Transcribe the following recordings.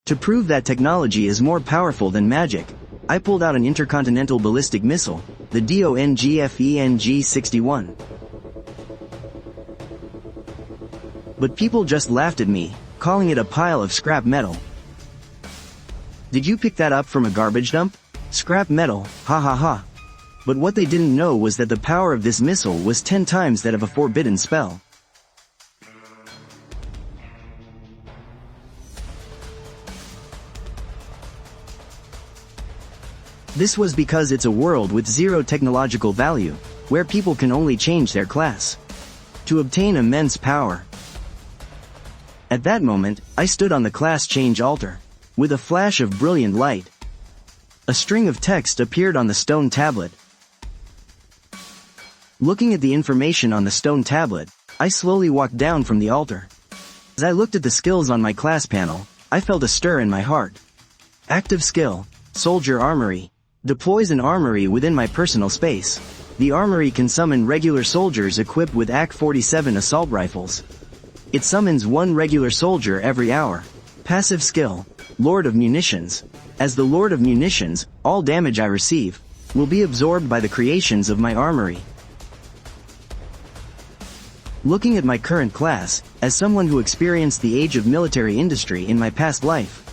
To prove that technology is more powerful than magic, I pulled out an intercontinental ballistic missile, the DONGFENG-61. But people just laughed at me, calling it a pile of scrap metal. Did you pick that up from a garbage dump? Scrap metal, ha ha ha. But what they didn't know was that the power of this missile was 10 times that of a forbidden spell. This was because it's a world with zero technological value, where people can only change their class to obtain immense power. At that moment, I stood on the class change altar. With a flash of brilliant light, a string of text appeared on the stone tablet. Looking at the information on the stone tablet, I slowly walked down from the altar. As I looked at the skills on my class panel, I felt a stir in my heart. Active skill, Soldier Armory, deploys an armory within my personal space. The armory can summon regular soldiers equipped with AK47 assault rifles. It summons one regular soldier every hour. Passive skill, Lord of Munitions. As the Lord of Munitions, all damage I receive will be absorbed by the creations of my armory. Looking at my current class, as someone who experienced the age of military industry in my past life,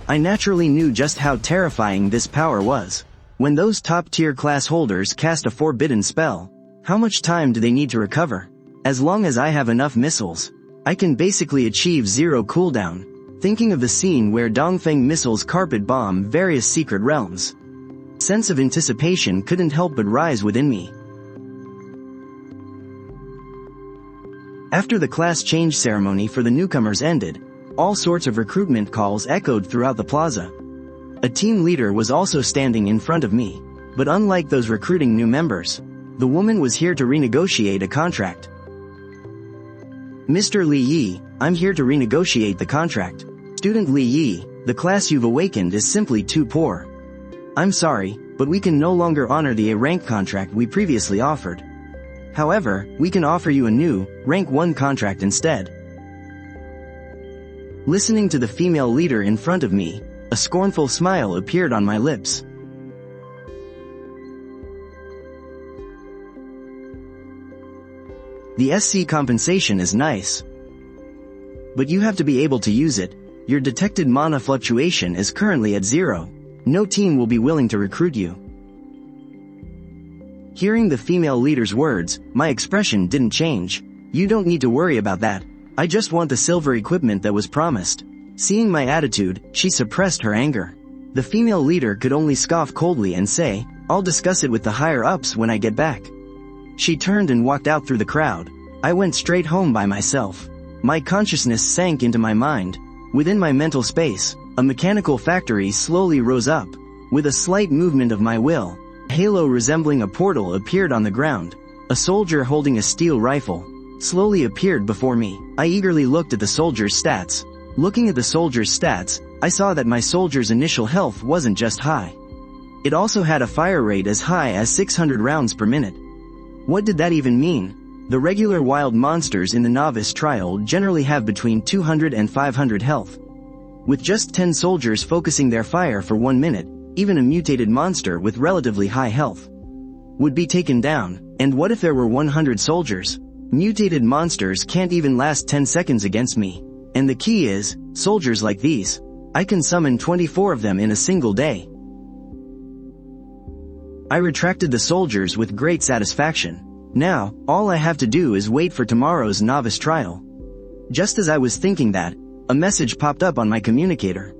I naturally knew just how terrifying this power was. When those top-tier class holders cast a forbidden spell, how much time do they need to recover? As long as I have enough missiles, I can basically achieve zero cooldown. Thinking of the scene where Dongfeng missiles carpet bomb various secret realms, sense of anticipation couldn't help but rise within me. After the class change ceremony for the newcomers ended, all sorts of recruitment calls echoed throughout the plaza. A team leader was also standing in front of me, but unlike those recruiting new members, the woman was here to renegotiate a contract. Mr. Li Yi, I'm here to renegotiate the contract. Student Li Yi, the class you've awakened is simply too poor. I'm sorry, but we can no longer honor the A rank contract we previously offered. However, we can offer you a new, rank 1 contract instead. Listening to the female leader in front of me, a scornful smile appeared on my lips. The SC compensation is nice, but you have to be able to use it. Your detected mana fluctuation is currently at 0. No team will be willing to recruit you. Hearing the female leader's words, my expression didn't change. You don't need to worry about that. I just want the silver equipment that was promised. Seeing my attitude, she suppressed her anger. The female leader could only scoff coldly and say, I'll discuss it with the higher-ups when I get back. She turned and walked out through the crowd. I went straight home by myself. My consciousness sank into my mind. Within my mental space, a mechanical factory slowly rose up. With a slight movement of my will, a halo resembling a portal appeared on the ground. A soldier holding a steel rifle slowly appeared before me. I eagerly looked at the soldier's stats. Looking at the soldier's stats, I saw that my soldier's initial health wasn't just high. It also had a fire rate as high as 600 rounds per minute. What did that even mean? The regular wild monsters in the novice trial generally have between 200 and 500 health. With just 10 soldiers focusing their fire for 1 minute, even a mutated monster with relatively high health would be taken down. And what if there were 100 soldiers? Mutated monsters can't even last 10 seconds against me. And the key is, soldiers like these, I can summon 24 of them in a single day. I retracted the soldiers with great satisfaction. Now, all I have to do is wait for tomorrow's novice trial. Just as I was thinking that, a message popped up on my communicator.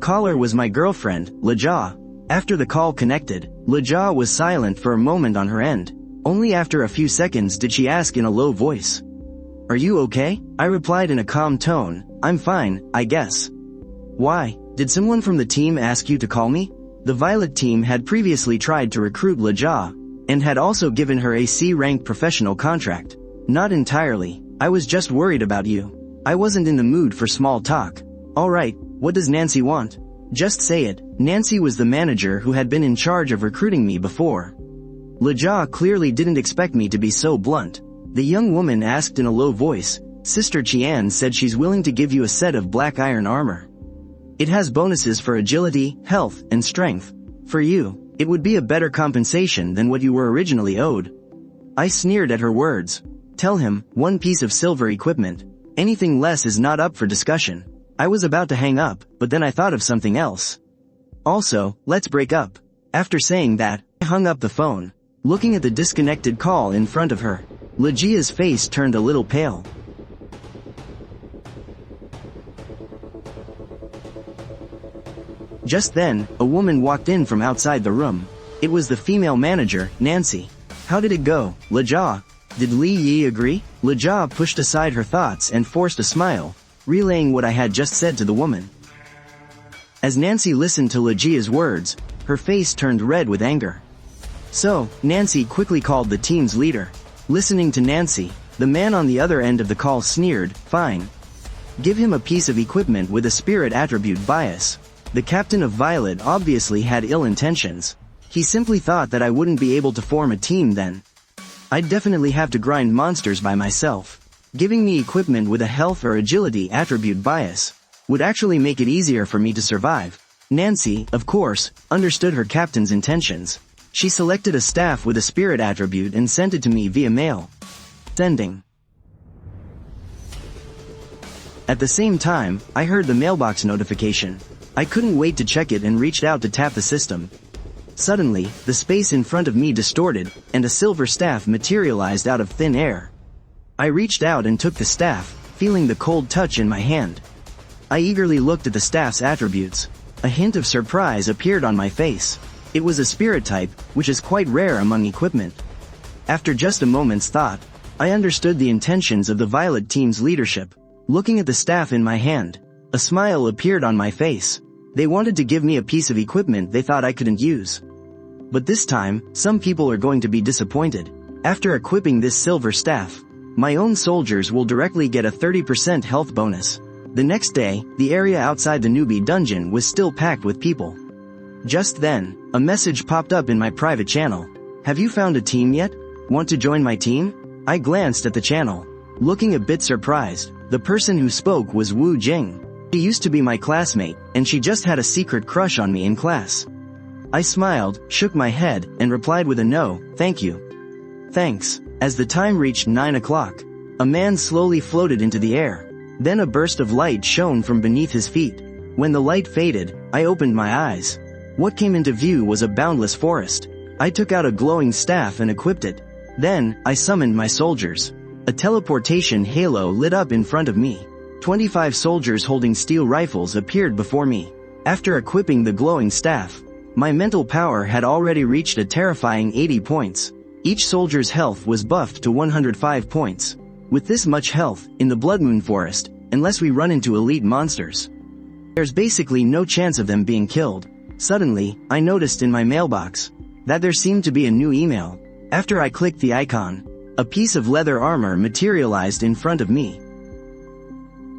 Caller was my girlfriend, Lejia. After the call connected, Lejia was silent for a moment on her end. Only after a few seconds did she ask in a low voice, "Are you okay?" I replied in a calm tone, "I'm fine, I guess." "Why? Did someone from the team ask you to call me?" The Violet team had previously tried to recruit Lejia, and had also given her a C-rank professional contract. "Not entirely. I was just worried about you. I wasn't in the mood for small talk." "Alright, what does Nancy want?" "Just say it." Nancy was the manager who had been in charge of recruiting me before. Lejia clearly didn't expect me to be so blunt. The young woman asked in a low voice, "Sister Qian said she's willing to give you a set of black iron armor." It has bonuses for agility, health, and strength. For you, it would be a better compensation than what you were originally owed. I sneered at her words. Tell him, 1 piece of silver equipment. Anything less is not up for discussion. I was about to hang up, but then I thought of something else. Also, let's break up. After saying that, I hung up the phone. Looking at the disconnected call in front of her, Legia's face turned a little pale. Just then, a woman walked in from outside the room. It was the female manager, Nancy. How did it go, Legia? Did Li Yi agree? Legia pushed aside her thoughts and forced a smile, relaying what I had just said to the woman. As Nancy listened to Legia's words, her face turned red with anger. So, Nancy quickly called the team's leader. Listening to Nancy, the man on the other end of the call sneered, fine. Give him a piece of equipment with a spirit attribute bias. The captain of Violet obviously had ill intentions. He simply thought that I wouldn't be able to form a team then. I'd definitely have to grind monsters by myself. Giving me equipment with a health or agility attribute bias would actually make it easier for me to survive. Nancy, of course, understood her captain's intentions. She selected a staff with a spirit attribute and sent it to me via mail. Sending. At the same time, I heard the mailbox notification. I couldn't wait to check it and reached out to tap the system. Suddenly, the space in front of me distorted, and a silver staff materialized out of thin air. I reached out and took the staff, feeling the cold touch in my hand. I eagerly looked at the staff's attributes. A hint of surprise appeared on my face. It was a spirit type, which is quite rare among equipment. After just a moment's thought, I understood the intentions of the Violet team's leadership. Looking at the staff in my hand, a smile appeared on my face. They wanted to give me a piece of equipment they thought I couldn't use. But this time, some people are going to be disappointed. After equipping this silver staff, my own soldiers will directly get a 30% health bonus. The next day, the area outside the newbie dungeon was still packed with people. Just then, a message popped up in my private channel. Have you found a team yet? Want to join my team? I glanced at the channel. Looking a bit surprised, the person who spoke was Wu Jing. She used to be my classmate, and she just had a secret crush on me in class. I smiled, shook my head, and replied with a no, thank you. Thanks. As the time reached 9 o'clock, a man slowly floated into the air. Then a burst of light shone from beneath his feet. When the light faded, I opened my eyes. What came into view was a boundless forest. I took out a glowing staff and equipped it. Then, I summoned my soldiers. A teleportation halo lit up in front of me. 25 soldiers holding steel rifles appeared before me. After equipping the glowing staff, my mental power had already reached a terrifying 80 points. Each soldier's health was buffed to 105 points. With this much health, in the Blood Moon Forest, unless we run into elite monsters, there's basically no chance of them being killed. Suddenly, I noticed in my mailbox that there seemed to be a new email. After I clicked the icon, a piece of leather armor materialized in front of me.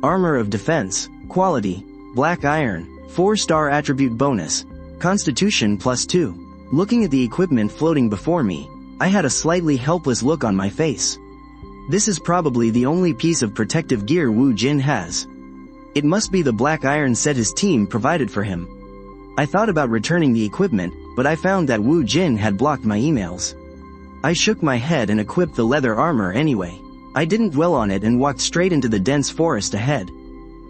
Armor of Defense, Quality, Black Iron, 4-star attribute bonus, Constitution +2. Looking at the equipment floating before me, I had a slightly helpless look on my face. This is probably the only piece of protective gear Wu Jin has. It must be the black iron set his team provided for him. I thought about returning the equipment, but I found that Wu Jin had blocked my emails. I shook my head and equipped the leather armor anyway. I didn't dwell on it and walked straight into the dense forest ahead.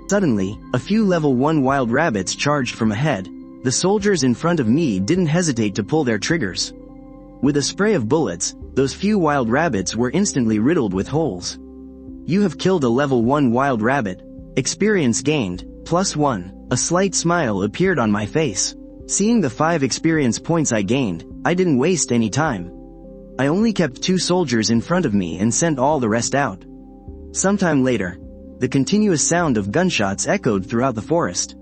Suddenly, a few level 1 wild rabbits charged from ahead. The soldiers in front of me didn't hesitate to pull their triggers. With a spray of bullets, those few wild rabbits were instantly riddled with holes. You have killed a level 1 wild rabbit. Experience gained, +1. A slight smile appeared on my face. Seeing the 5 experience points I gained, I didn't waste any time. I only kept 2 soldiers in front of me and sent all the rest out. Sometime later, the continuous sound of gunshots echoed throughout the forest.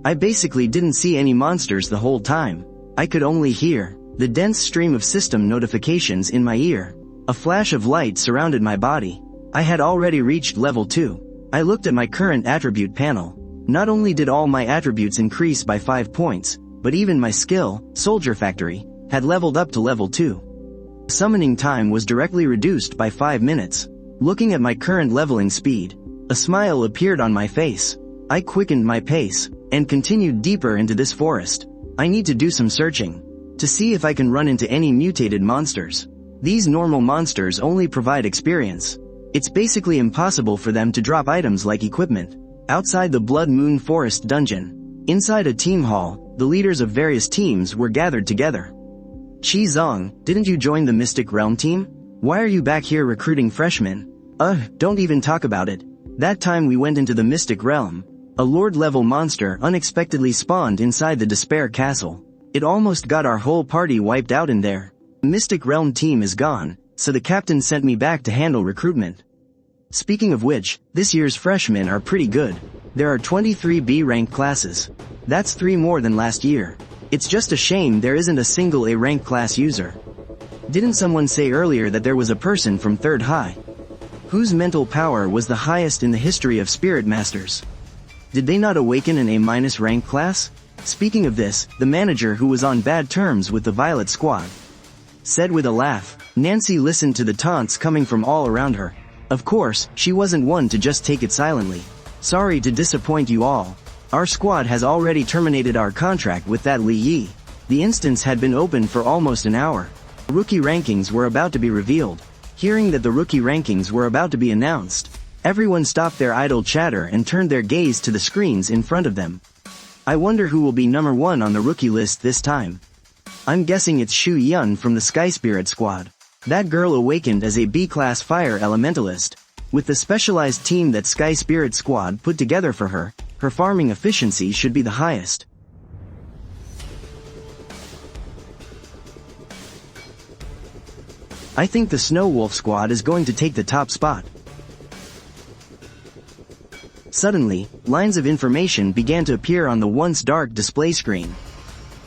I basically didn't see any monsters the whole time. I could only hear the dense stream of system notifications in my ear. A flash of light surrounded my body. I had already reached level 2. I looked at my current attribute panel. Not only did all my attributes increase by 5 points, but even my skill, Soldier Factory, had leveled up to level 2. Summoning time was directly reduced by 5 minutes. Looking at my current leveling speed, a smile appeared on my face. I quickened my pace, and continued deeper into this forest. I need to do some searching to see if I can run into any mutated monsters. These normal monsters only provide experience. It's basically impossible for them to drop items like equipment. Outside the Blood Moon Forest dungeon, inside a team hall, the leaders of various teams were gathered together. Qi Zong, didn't you join the Mystic Realm team? Why are you back here recruiting freshmen? Don't even talk about it. That time we went into the Mystic Realm, a Lord-level monster unexpectedly spawned inside the Despair Castle. It almost got our whole party wiped out in there. The Mystic Realm team is gone, so the captain sent me back to handle recruitment. Speaking of which, this year's freshmen are pretty good. There are 23 B-rank classes. That's 3 more than last year. It's just a shame there isn't a single A-rank class user. Didn't someone say earlier that there was a person from 3rd High? Whose mental power was the highest in the history of Spirit Masters? Did they not awaken an A- rank class? Speaking of this, the manager, who was on bad terms with the Violet Squad, said with a laugh. Nancy listened to the taunts coming from all around her. Of course, she wasn't one to just take it silently. Sorry to disappoint you all. Our squad has already terminated our contract with that Li Yi. The instance had been open for almost an hour. Rookie rankings were about to be revealed. Hearing that the rookie rankings were about to be announced, everyone stopped their idle chatter and turned their gaze to the screens in front of them. I wonder who will be number 1 on the rookie list this time. I'm guessing it's Shu Yun from the Sky Spirit Squad. That girl awakened as a B-class fire elementalist. With the specialized team that Sky Spirit Squad put together for her, her farming efficiency should be the highest. I think the Snow Wolf Squad is going to take the top spot. Suddenly, lines of information began to appear on the once dark display screen.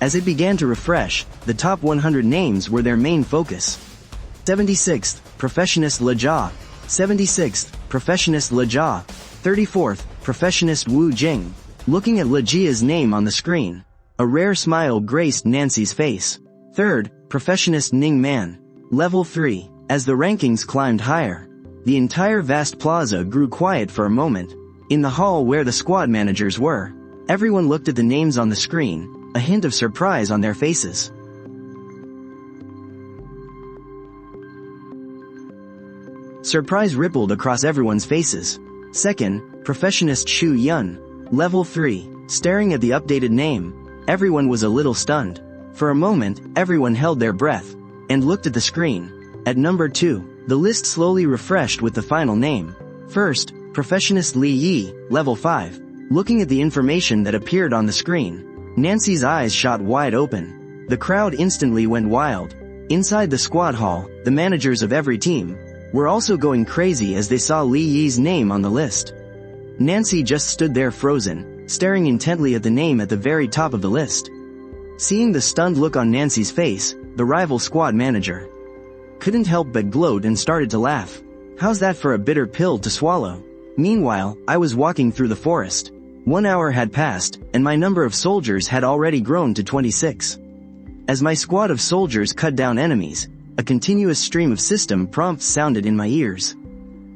As it began to refresh, the top 100 names were their main focus. 76th, Professionist Le Jia. 76th, Professionist Le Jia. 34th, Professionist Wu Jing. Looking at Le Jia's name on the screen, a rare smile graced Nancy's face. 3rd, Professionist Ning Man. Level 3. As the rankings climbed higher, the entire vast plaza grew quiet for a moment. In the hall where the squad managers were, everyone looked at the names on the screen, a hint of surprise on their faces. Surprise rippled across everyone's faces. 2nd, Professionist Shu Yun. Level 3. Staring at the updated name, everyone was a little stunned. For a moment, everyone held their breath and looked at the screen. At number 2, the list slowly refreshed with the final name. 1st, Professionist Li Yi, Level 5. Looking at the information that appeared on the screen, Nancy's eyes shot wide open. The crowd instantly went wild. Inside the squad hall, the managers of every team were also going crazy as they saw Li Yi's name on the list. Nancy just stood there frozen, staring intently at the name at the very top of the list. Seeing the stunned look on Nancy's face, the rival squad manager couldn't help but gloat and started to laugh. How's that for a bitter pill to swallow? Meanwhile, I was walking through the forest. 1 hour had passed, and my number of soldiers had already grown to 26. As my squad of soldiers cut down enemies, a continuous stream of system prompts sounded in my ears.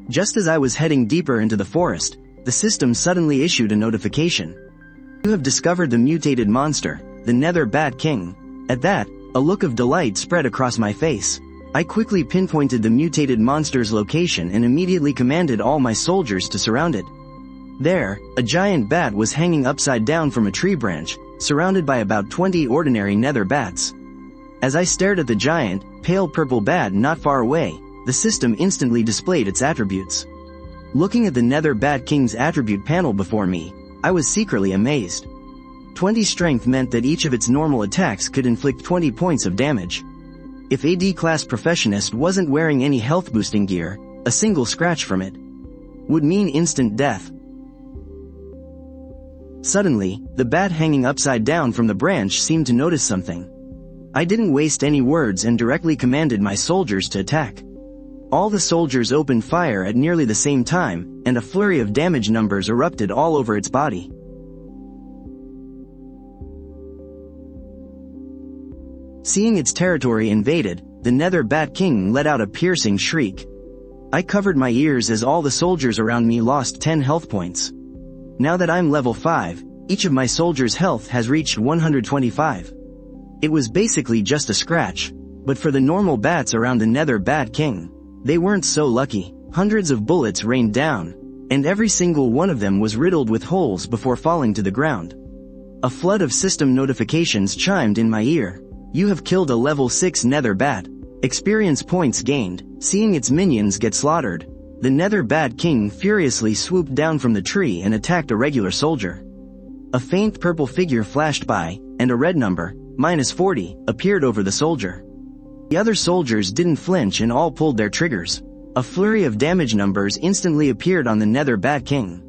Just as I was heading deeper into the forest, the system suddenly issued a notification. You have discovered the mutated monster, the Nether Bat King. At that, a look of delight spread across my face. I quickly pinpointed the mutated monster's location and immediately commanded all my soldiers to surround it. There, a giant bat was hanging upside down from a tree branch, surrounded by about 20 ordinary nether bats. As I stared at the giant, pale purple bat not far away, the system instantly displayed its attributes. Looking at the Nether Bat King's attribute panel before me, I was secretly amazed. 20 strength meant that each of its normal attacks could inflict 20 points of damage. If a D-class professionist wasn't wearing any health boosting gear, a single scratch from it would mean instant death. Suddenly, the bat hanging upside down from the branch seemed to notice something. I didn't waste any words and directly commanded my soldiers to attack. All the soldiers opened fire at nearly the same time, and a flurry of damage numbers erupted all over its body. Seeing its territory invaded, the Nether Bat King let out a piercing shriek. I covered my ears as all the soldiers around me lost 10 health points. Now that I'm level 5, Each of my soldiers' health has reached 125. It was basically just a scratch, but for the normal bats around the Nether Bat King, they weren't so lucky. Hundreds of bullets rained down, and every single one of them was riddled with holes before falling to the ground. A flood of system notifications chimed in my ear. You have killed a level 6 Nether Bat. Experience points gained. Seeing its minions get slaughtered, the Nether Bat King furiously swooped down from the tree and attacked a regular soldier. A faint purple figure flashed by, and a red number, -40, appeared over the soldier. The other soldiers didn't flinch and all pulled their triggers. A flurry of damage numbers instantly appeared on the Nether Bat King.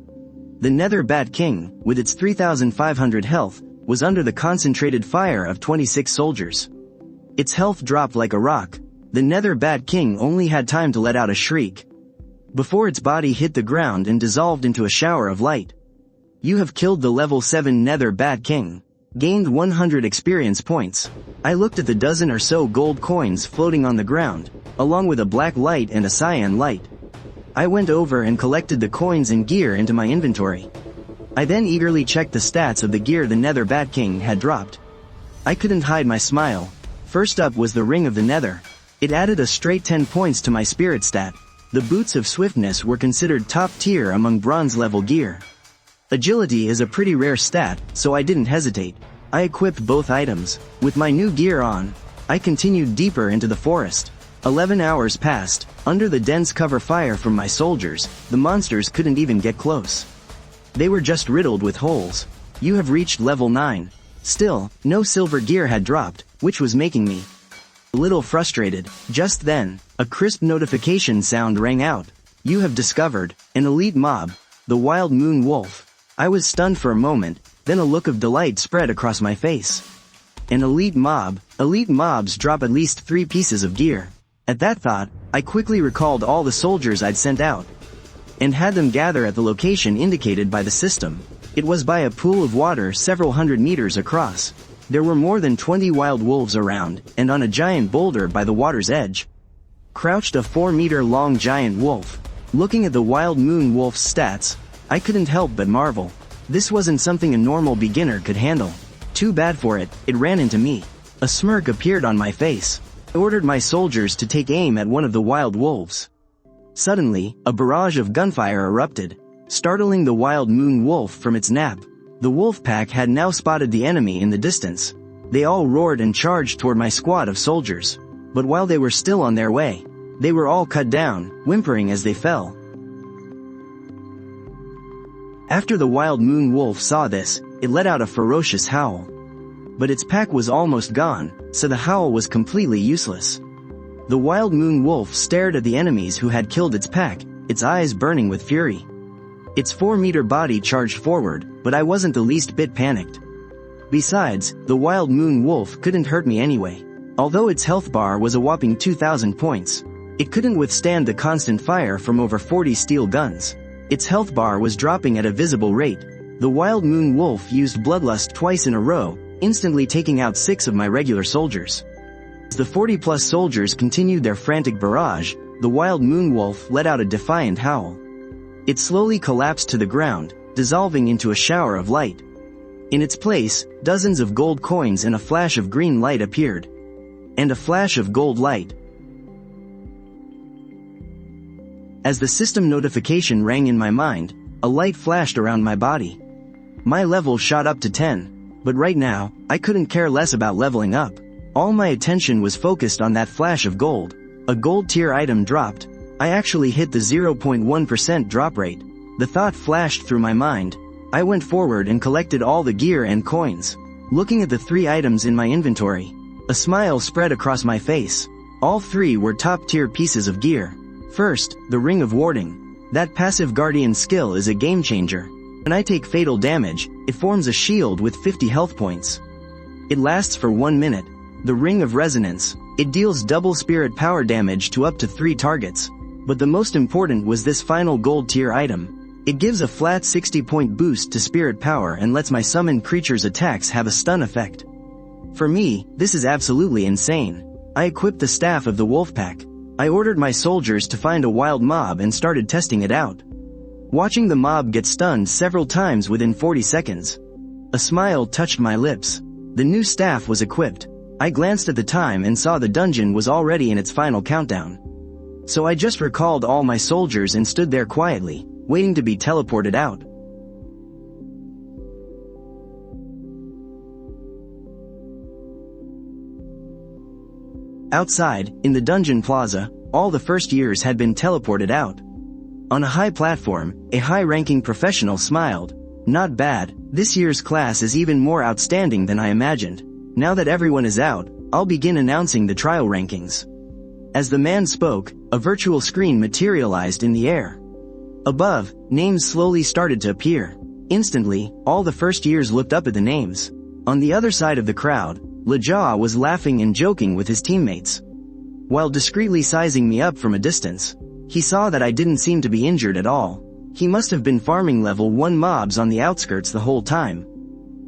The Nether Bat King, with its 3,500 health, was under the concentrated fire of 26 soldiers. Its health dropped like a rock. The Nether Bat King only had time to let out a shriek before its body hit the ground and dissolved into a shower of light. You have killed the level 7 Nether Bat King. Gained 100 experience points. I looked at the dozen or so gold coins floating on the ground, along with a black light and a cyan light. I went over and collected the coins and gear into my inventory. I then eagerly checked the stats of the gear the Nether Bat King had dropped. I couldn't hide my smile. First up was the Ring of the Nether. It added a straight 10 points to my spirit stat. The Boots of Swiftness were considered top tier among bronze level gear. Agility is a pretty rare stat, so I didn't hesitate. I equipped both items. With my new gear on, I continued deeper into the forest. 11 hours passed. Under the dense cover fire from my soldiers, the monsters couldn't even get close. They were just riddled with holes. You have reached level 9. Still, no silver gear had dropped, which was making me a little frustrated. Just then, a crisp notification sound rang out. You have discovered an elite mob, the Wild Moon Wolf. I was stunned for a moment, then a look of delight spread across my face. An elite mob. Elite mobs drop at least 3 pieces of gear. At that thought, I quickly recalled all the soldiers I'd sent out and had them gather at the location indicated by the system. It was by a pool of water several hundred meters across. There were more than 20 wild wolves around, and on a giant boulder by the water's edge crouched a 4-meter-long giant wolf. Looking at the Wild Moon Wolf's stats, I couldn't help but marvel. This wasn't something a normal beginner could handle. Too bad for it, it ran into me. A smirk appeared on my face. I ordered my soldiers to take aim at one of the wild wolves. Suddenly, a barrage of gunfire erupted, startling the Wild Moon Wolf from its nap. The wolf pack had now spotted the enemy in the distance. They all roared and charged toward my squad of soldiers. But while they were still on their way, they were all cut down, whimpering as they fell. After the Wild Moon Wolf saw this, it let out a ferocious howl. But its pack was almost gone, so the howl was completely useless. The Wild Moon Wolf stared at the enemies who had killed its pack, its eyes burning with fury. Its 4-meter body charged forward, but I wasn't the least bit panicked. Besides, the Wild Moon Wolf couldn't hurt me anyway. Although its health bar was a whopping 2,000 points, it couldn't withstand the constant fire from over 40 steel guns. Its health bar was dropping at a visible rate. The Wild Moon Wolf used Bloodlust twice in a row, instantly taking out 6 of my regular soldiers. As the 40-plus soldiers continued their frantic barrage, the Wild Moon Wolf let out a defiant howl. It slowly collapsed to the ground, dissolving into a shower of light. In its place, dozens of gold coins and a flash of green light appeared. And a flash of gold light. As the system notification rang in my mind, a light flashed around my body. My level shot up to 10, but right now, I couldn't care less about leveling up. All my attention was focused on that flash of gold. A gold tier item dropped. I actually hit the 0.1% drop rate. The thought flashed through my mind. I went forward and collected all the gear and coins. Looking at the 3 items in my inventory, a smile spread across my face. All 3 were top-tier pieces of gear. First, the Ring of Warding. That passive guardian skill is a game-changer. When I take fatal damage, it forms a shield with 50 health points. It lasts for 1 minute. The Ring of Resonance. It deals double spirit power damage to up to 3 targets. But the most important was this final gold tier item. It gives a flat 60-point boost to spirit power and lets my summoned creature's attacks have a stun effect. For me, this is absolutely insane. I equipped the staff of the wolf pack. I ordered my soldiers to find a wild mob and started testing it out. Watching the mob get stunned several times within 40 seconds. A smile touched my lips. The new staff was equipped. I glanced at the time and saw the dungeon was already in its final countdown. So I just recalled all my soldiers and stood there quietly, waiting to be teleported out. Outside, in the dungeon plaza, all the first years had been teleported out. On a high platform, a high-ranking professional smiled. Not bad, this year's class is even more outstanding than I imagined. Now that everyone is out, I'll begin announcing the trial rankings. As the man spoke, a virtual screen materialized in the air. Above, names slowly started to appear. Instantly, all the first years looked up at the names. On the other side of the crowd, Leja was laughing and joking with his teammates. While discreetly sizing me up from a distance, he saw that I didn't seem to be injured at all. He must have been farming level 1 mobs on the outskirts the whole time.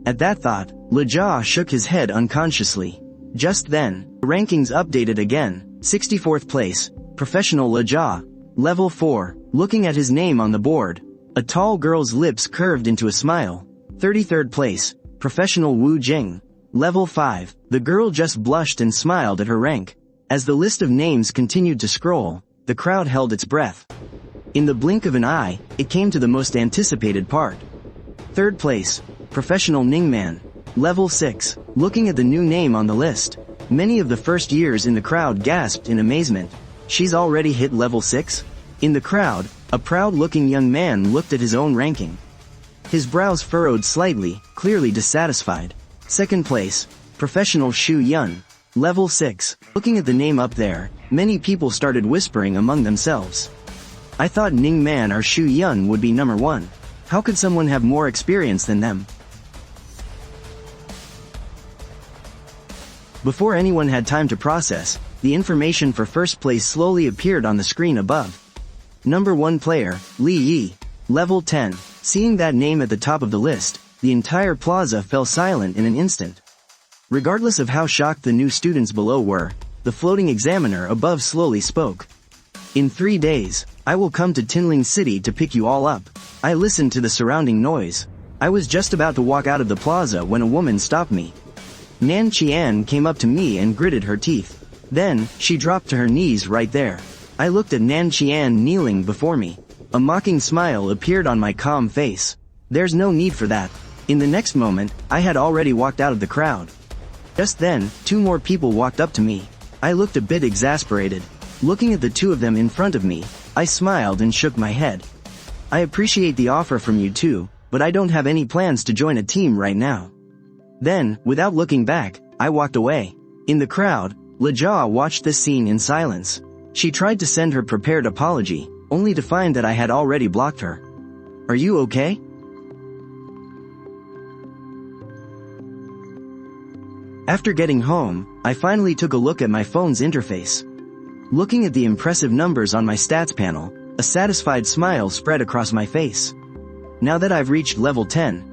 At that thought, Leja shook his head unconsciously. Just then, the rankings updated again. 64th place, Professional Leja, Level 4, looking at his name on the board. A tall girl's lips curved into a smile. 33rd place, Professional Wu Jing, Level 5, the girl just blushed and smiled at her rank. As the list of names continued to scroll, the crowd held its breath. In the blink of an eye, it came to the most anticipated part. 3rd place, Professional Ningman, Level 6, looking at the new name on the list. Many of the first years in the crowd gasped in amazement. She's already hit level 6? In the crowd, a proud-looking young man looked at his own ranking. His brows furrowed slightly, clearly dissatisfied. 2nd place, Professional Shu Yun, Level 6. Looking at the name up there, many people started whispering among themselves. I thought Ning Man or Shu Yun would be number 1. How could someone have more experience than them? Before anyone had time to process, the information for first place slowly appeared on the screen above. Number 1 player, Li Yi, Level 10. Seeing that name at the top of the list, the entire plaza fell silent in an instant. Regardless of how shocked the new students below were, the floating examiner above slowly spoke. In 3 days, I will come to Tinling City to pick you all up. I listened to the surrounding noise. I was just about to walk out of the plaza when a woman stopped me. Nan Qian came up to me and gritted her teeth. Then, she dropped to her knees right there. I looked at Nan Qian kneeling before me. A mocking smile appeared on my calm face. There's no need for that. In the next moment, I had already walked out of the crowd. Just then, 2 more people walked up to me. I looked a bit exasperated. Looking at the 2 of them in front of me, I smiled and shook my head. I appreciate the offer from you too, but I don't have any plans to join a team right now. Then, without looking back, I walked away. In the crowd, Leja watched this scene in silence. She tried to send her prepared apology, only to find that I had already blocked her. Are you okay? After getting home, I finally took a look at my phone's interface. Looking at the impressive numbers on my stats panel, a satisfied smile spread across my face. Now that I've reached level 10,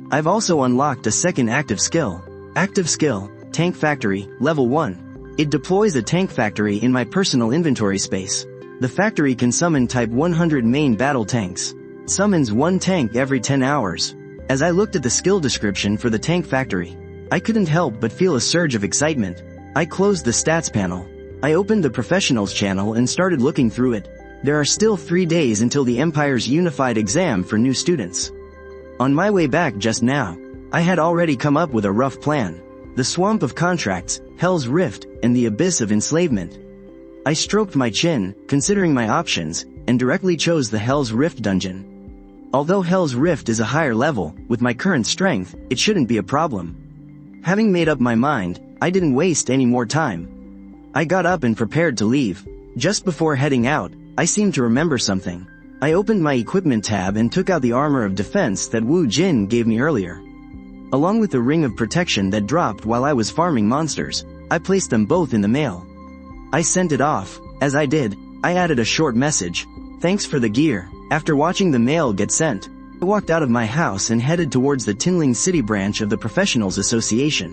I've also unlocked a second active skill. Active skill, Tank Factory, Level 1. It deploys a tank factory in my personal inventory space. The factory can summon Type 100 main battle tanks. Summons 1 tank every 10 hours. As I looked at the skill description for the tank factory, I couldn't help but feel a surge of excitement. I closed the stats panel. I opened the professionals channel and started looking through it. There are still 3 days until the Empire's unified exam for new students. On my way back just now, I had already come up with a rough plan. The Swamp of Contracts, Hell's Rift, and the Abyss of Enslavement. I stroked my chin, considering my options, and directly chose the Hell's Rift dungeon. Although Hell's Rift is a higher level, with my current strength, it shouldn't be a problem. Having made up my mind, I didn't waste any more time. I got up and prepared to leave. Just before heading out, I seemed to remember something. I opened my equipment tab and took out the armor of defense that Wu Jin gave me earlier. Along with the ring of protection that dropped while I was farming monsters, I placed them both in the mail. I sent it off. As I did, I added a short message. Thanks for the gear. After watching the mail get sent, I walked out of my house and headed towards the Tinling City branch of the Professionals Association.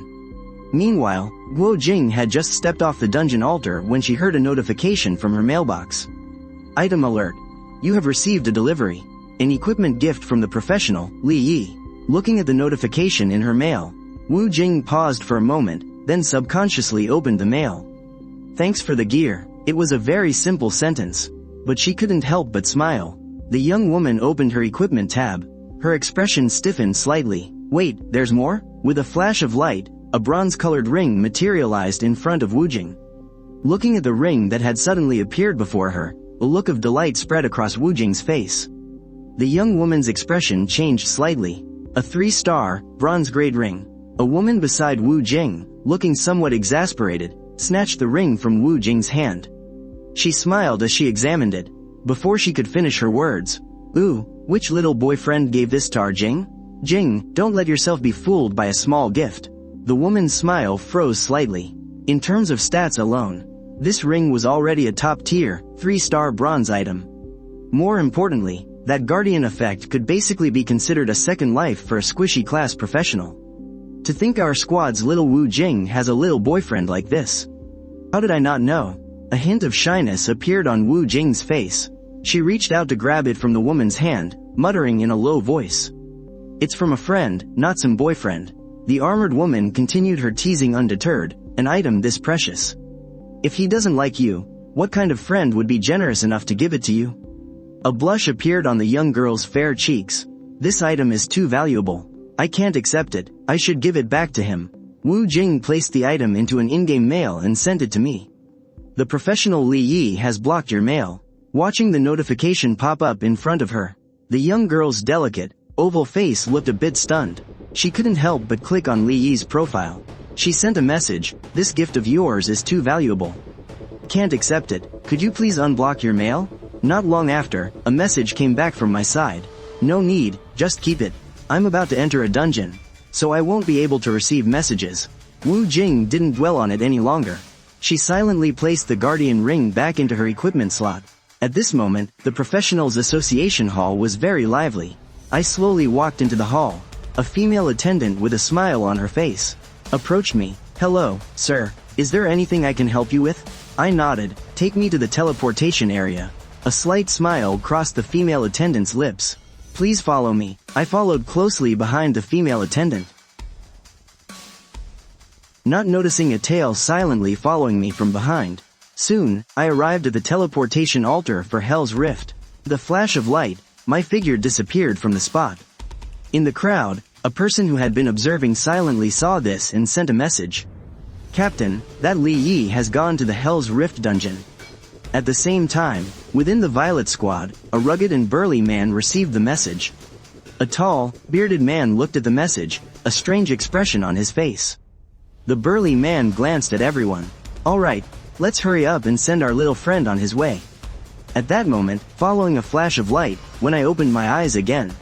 Meanwhile, Guo Jing had just stepped off the dungeon altar when she heard a notification from her mailbox. Item alert. You have received a delivery. An equipment gift from the professional, Li Yi. Looking at the notification in her mail, Wu Jing paused for a moment, then subconsciously opened the mail. Thanks for the gear. It was a very simple sentence, but she couldn't help but smile. The young woman opened her equipment tab. Her expression stiffened slightly. Wait, there's more? With a flash of light, a bronze-colored ring materialized in front of Wu Jing. Looking at the ring that had suddenly appeared before her, a look of delight spread across Wu Jing's face. The young woman's expression changed slightly. A 3-star, bronze-grade ring. A woman beside Wu Jing, looking somewhat exasperated, snatched the ring from Wu Jing's hand. She smiled as she examined it. Before she could finish her words, "Ooh, which little boyfriend gave this to our Jing? Jing, don't let yourself be fooled by a small gift." The woman's smile froze slightly. In terms of stats alone, this ring was already a top-tier, 3-star bronze item. More importantly, that guardian effect could basically be considered a second life for a squishy class professional. To think our squad's little Wu Jing has a little boyfriend like this. How did I not know? A hint of shyness appeared on Wu Jing's face. She reached out to grab it from the woman's hand, muttering in a low voice. "It's from a friend, not some boyfriend." The armored woman continued her teasing undeterred. An item this precious. If he doesn't like you, what kind of friend would be generous enough to give it to you? A blush appeared on the young girl's fair cheeks. This item is too valuable. I can't accept it. I should give it back to him. Wu Jing placed the item into an in-game mail and sent it to me. The professional Li Yi has blocked your mail. Watching the notification pop up in front of her, the young girl's delicate, oval face looked a bit stunned. She couldn't help but click on Li Yi's profile. She sent a message, "This gift of yours is too valuable. Can't accept it. Could you please unblock your mail?" Not long after, a message came back from my side. "No need, just keep it. I'm about to enter a dungeon, so I won't be able to receive messages." Wu Jing didn't dwell on it any longer. She silently placed the guardian ring back into her equipment slot. At this moment, the Professionals Association Hall was very lively. I slowly walked into the hall. A female attendant with a smile on her face approached me. "Hello, sir. Is there anything I can help you with?" I nodded. "Take me to the teleportation area." A slight smile crossed the female attendant's lips. "Please follow me." I followed closely behind the female attendant, not noticing a tail silently following me from behind. Soon, I arrived at the teleportation altar for Hell's Rift. The flash of light, my figure disappeared from the spot. In the crowd, a person who had been observing silently saw this and sent a message. "Captain, that Li Yi has gone to the Hell's Rift dungeon." At the same time, within the Violet Squad, a rugged and burly man received the message. A tall, bearded man looked at the message, a strange expression on his face. The burly man glanced at everyone. "Alright, let's hurry up and send our little friend on his way." At that moment, following a flash of light, when I opened my eyes again,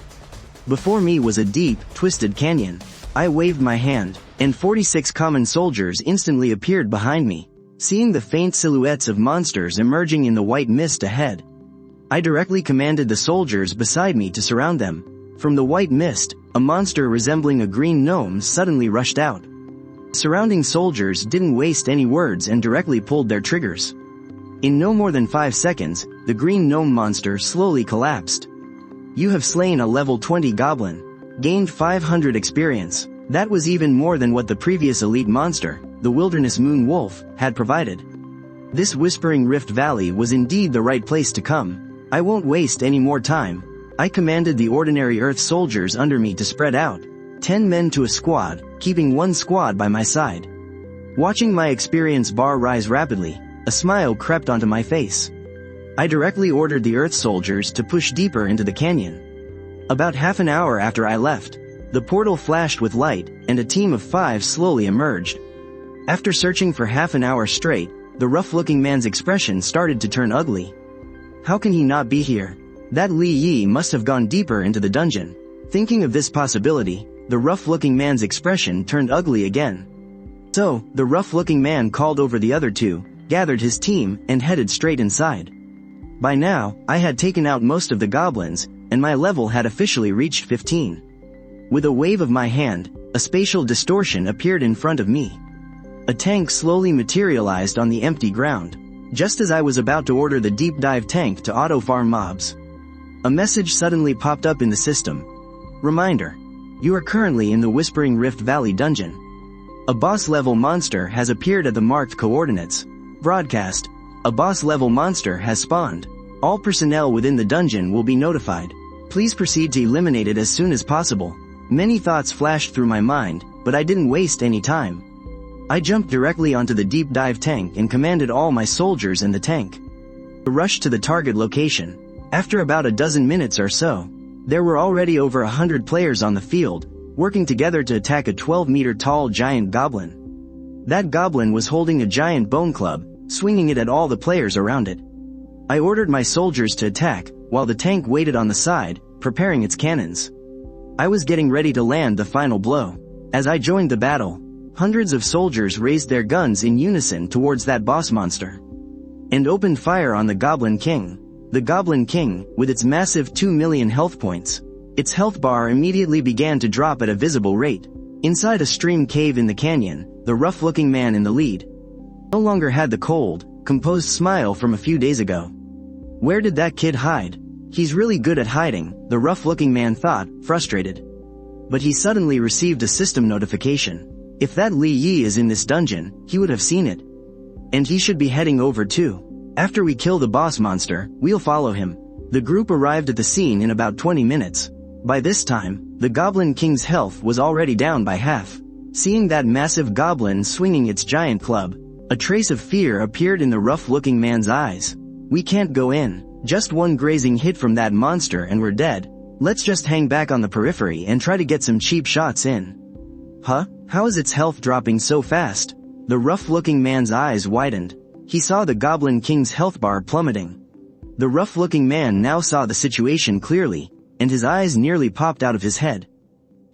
before me was a deep, twisted canyon. I waved my hand, and 46 common soldiers instantly appeared behind me. Seeing the faint silhouettes of monsters emerging in the white mist ahead, I directly commanded the soldiers beside me to surround them. From the white mist, a monster resembling a green gnome suddenly rushed out. Surrounding soldiers didn't waste any words and directly pulled their triggers. In no more than 5 seconds, the green gnome monster slowly collapsed. "You have slain a level 20 goblin. Gained 500 experience." That was even more than what the previous elite monster, the Wilderness Moon Wolf, had provided. This Whispering Rift Valley was indeed the right place to come. I won't waste any more time. I commanded the ordinary Earth soldiers under me to spread out. 10 men to a squad, keeping one squad by my side. Watching my experience bar rise rapidly, a smile crept onto my face. I directly ordered the Earth soldiers to push deeper into the canyon. About half an hour after I left, the portal flashed with light, and a team of 5 slowly emerged. After searching for half an hour straight, the rough-looking man's expression started to turn ugly. How can he not be here? That Li Yi must have gone deeper into the dungeon. Thinking of this possibility, the rough-looking man's expression turned ugly again. So, the rough-looking man called over the other 2, gathered his team, and headed straight inside. By now, I had taken out most of the goblins, and my level had officially reached 15. With a wave of my hand, a spatial distortion appeared in front of me. A tank slowly materialized on the empty ground, just as I was about to order the deep dive tank to auto-farm mobs. A message suddenly popped up in the system. Reminder. You are currently in the Whispering Rift Valley dungeon. A boss-level monster has appeared at the marked coordinates. Broadcast. A boss-level monster has spawned. All personnel within the dungeon will be notified. Please proceed to eliminate it as soon as possible. Many thoughts flashed through my mind, but I didn't waste any time. I jumped directly onto the deep dive tank and commanded all my soldiers in the tank to rush to the target location. After about a dozen minutes or so, there were already over 100 players on the field, working together to attack a 12-meter tall giant goblin. That goblin was holding a giant bone club, swinging it at all the players around it. I ordered my soldiers to attack, while the tank waited on the side, preparing its cannons. I was getting ready to land the final blow. As I joined the battle, hundreds of soldiers raised their guns in unison towards that boss monster and opened fire on the Goblin King. The Goblin King, with its massive 2 million health points, its health bar immediately began to drop at a visible rate. Inside a stream cave in the canyon, the rough-looking man in the lead no longer had the cold, composed smile from a few days ago. Where did that kid hide? He's really good at hiding, the rough-looking man thought, frustrated. But he suddenly received a system notification. If that Li Yi is in this dungeon, he would have seen it. And he should be heading over too. After we kill the boss monster, we'll follow him. The group arrived at the scene in about 20 minutes. By this time, the Goblin King's health was already down by half. Seeing that massive goblin swinging its giant club, a trace of fear appeared in the rough-looking man's eyes. We can't go in. Just one grazing hit from that monster and we're dead. Let's just hang back on the periphery and try to get some cheap shots in. Huh? How is its health dropping so fast? The rough-looking man's eyes widened. He saw the Goblin King's health bar plummeting. The rough-looking man now saw the situation clearly, and his eyes nearly popped out of his head.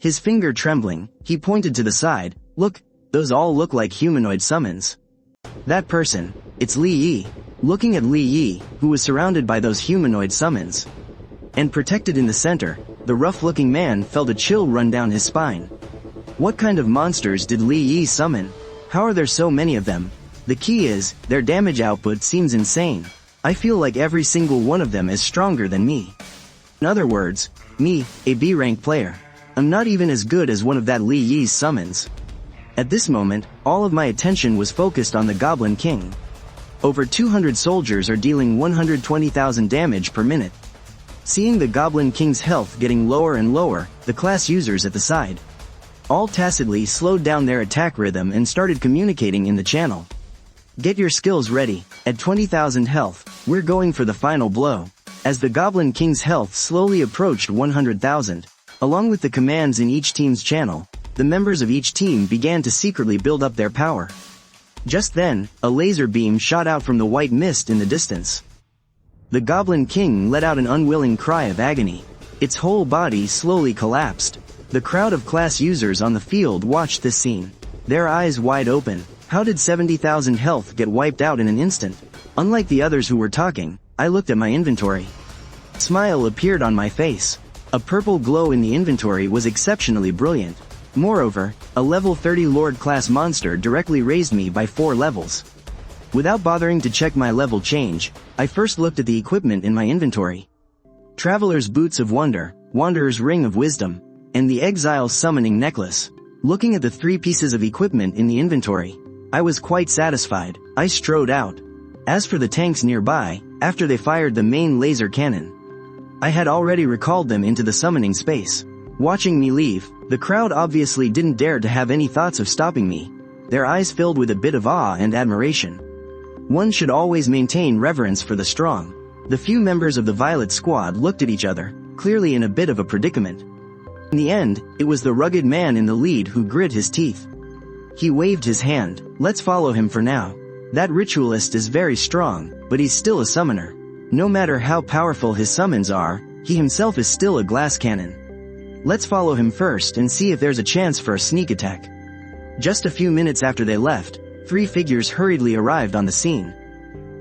His finger trembling, he pointed to the side. Look, those all look like humanoid summons. That person, it's Li Yi. Looking at Li Yi, who was surrounded by those humanoid summons and protected in the center, the rough-looking man felt a chill run down his spine. What kind of monsters did Li Yi summon? How are there so many of them? The key is, their damage output seems insane. I feel like every single one of them is stronger than me. In other words, me, a B-rank player. I'm not even as good as one of that Li Yi's summons. At this moment, all of my attention was focused on the Goblin King. Over 200 soldiers are dealing 120,000 damage per minute. Seeing the Goblin King's health getting lower and lower, the class users at the side all tacitly slowed down their attack rhythm and started communicating in the channel. Get your skills ready. At 20,000 health, we're going for the final blow. As the Goblin King's health slowly approached 100,000, along with the commands in each team's channel, the members of each team began to secretly build up their power. Just then, a laser beam shot out from the white mist in the distance. The Goblin King let out an unwilling cry of agony. Its whole body slowly collapsed. The crowd of class users on the field watched this scene, their eyes wide open. How did 70,000 health get wiped out in an instant? Unlike the others who were talking, I looked at my inventory. A smile appeared on my face. A purple glow in the inventory was exceptionally brilliant. Moreover, a level 30 Lord class monster directly raised me by 4 levels. Without bothering to check my level change, I first looked at the equipment in my inventory. Traveler's Boots of Wonder, Wanderer's Ring of Wisdom, and the Exile's Summoning Necklace. Looking at the 3 pieces of equipment in the inventory, I was quite satisfied. I strode out. As for the tanks nearby, after they fired the main laser cannon, I had already recalled them into the summoning space. Watching me leave, the crowd obviously didn't dare to have any thoughts of stopping me. Their eyes filled with a bit of awe and admiration. One should always maintain reverence for the strong. The few members of the Violet Squad looked at each other, clearly in a bit of a predicament. In the end, it was the rugged man in the lead who grit his teeth. He waved his hand. Let's follow him for now. That ritualist is very strong, but he's still a summoner. No matter how powerful his summons are, he himself is still a glass cannon. Let's follow him first and see if there's a chance for a sneak attack. Just a few minutes after they left, 3 figures hurriedly arrived on the scene.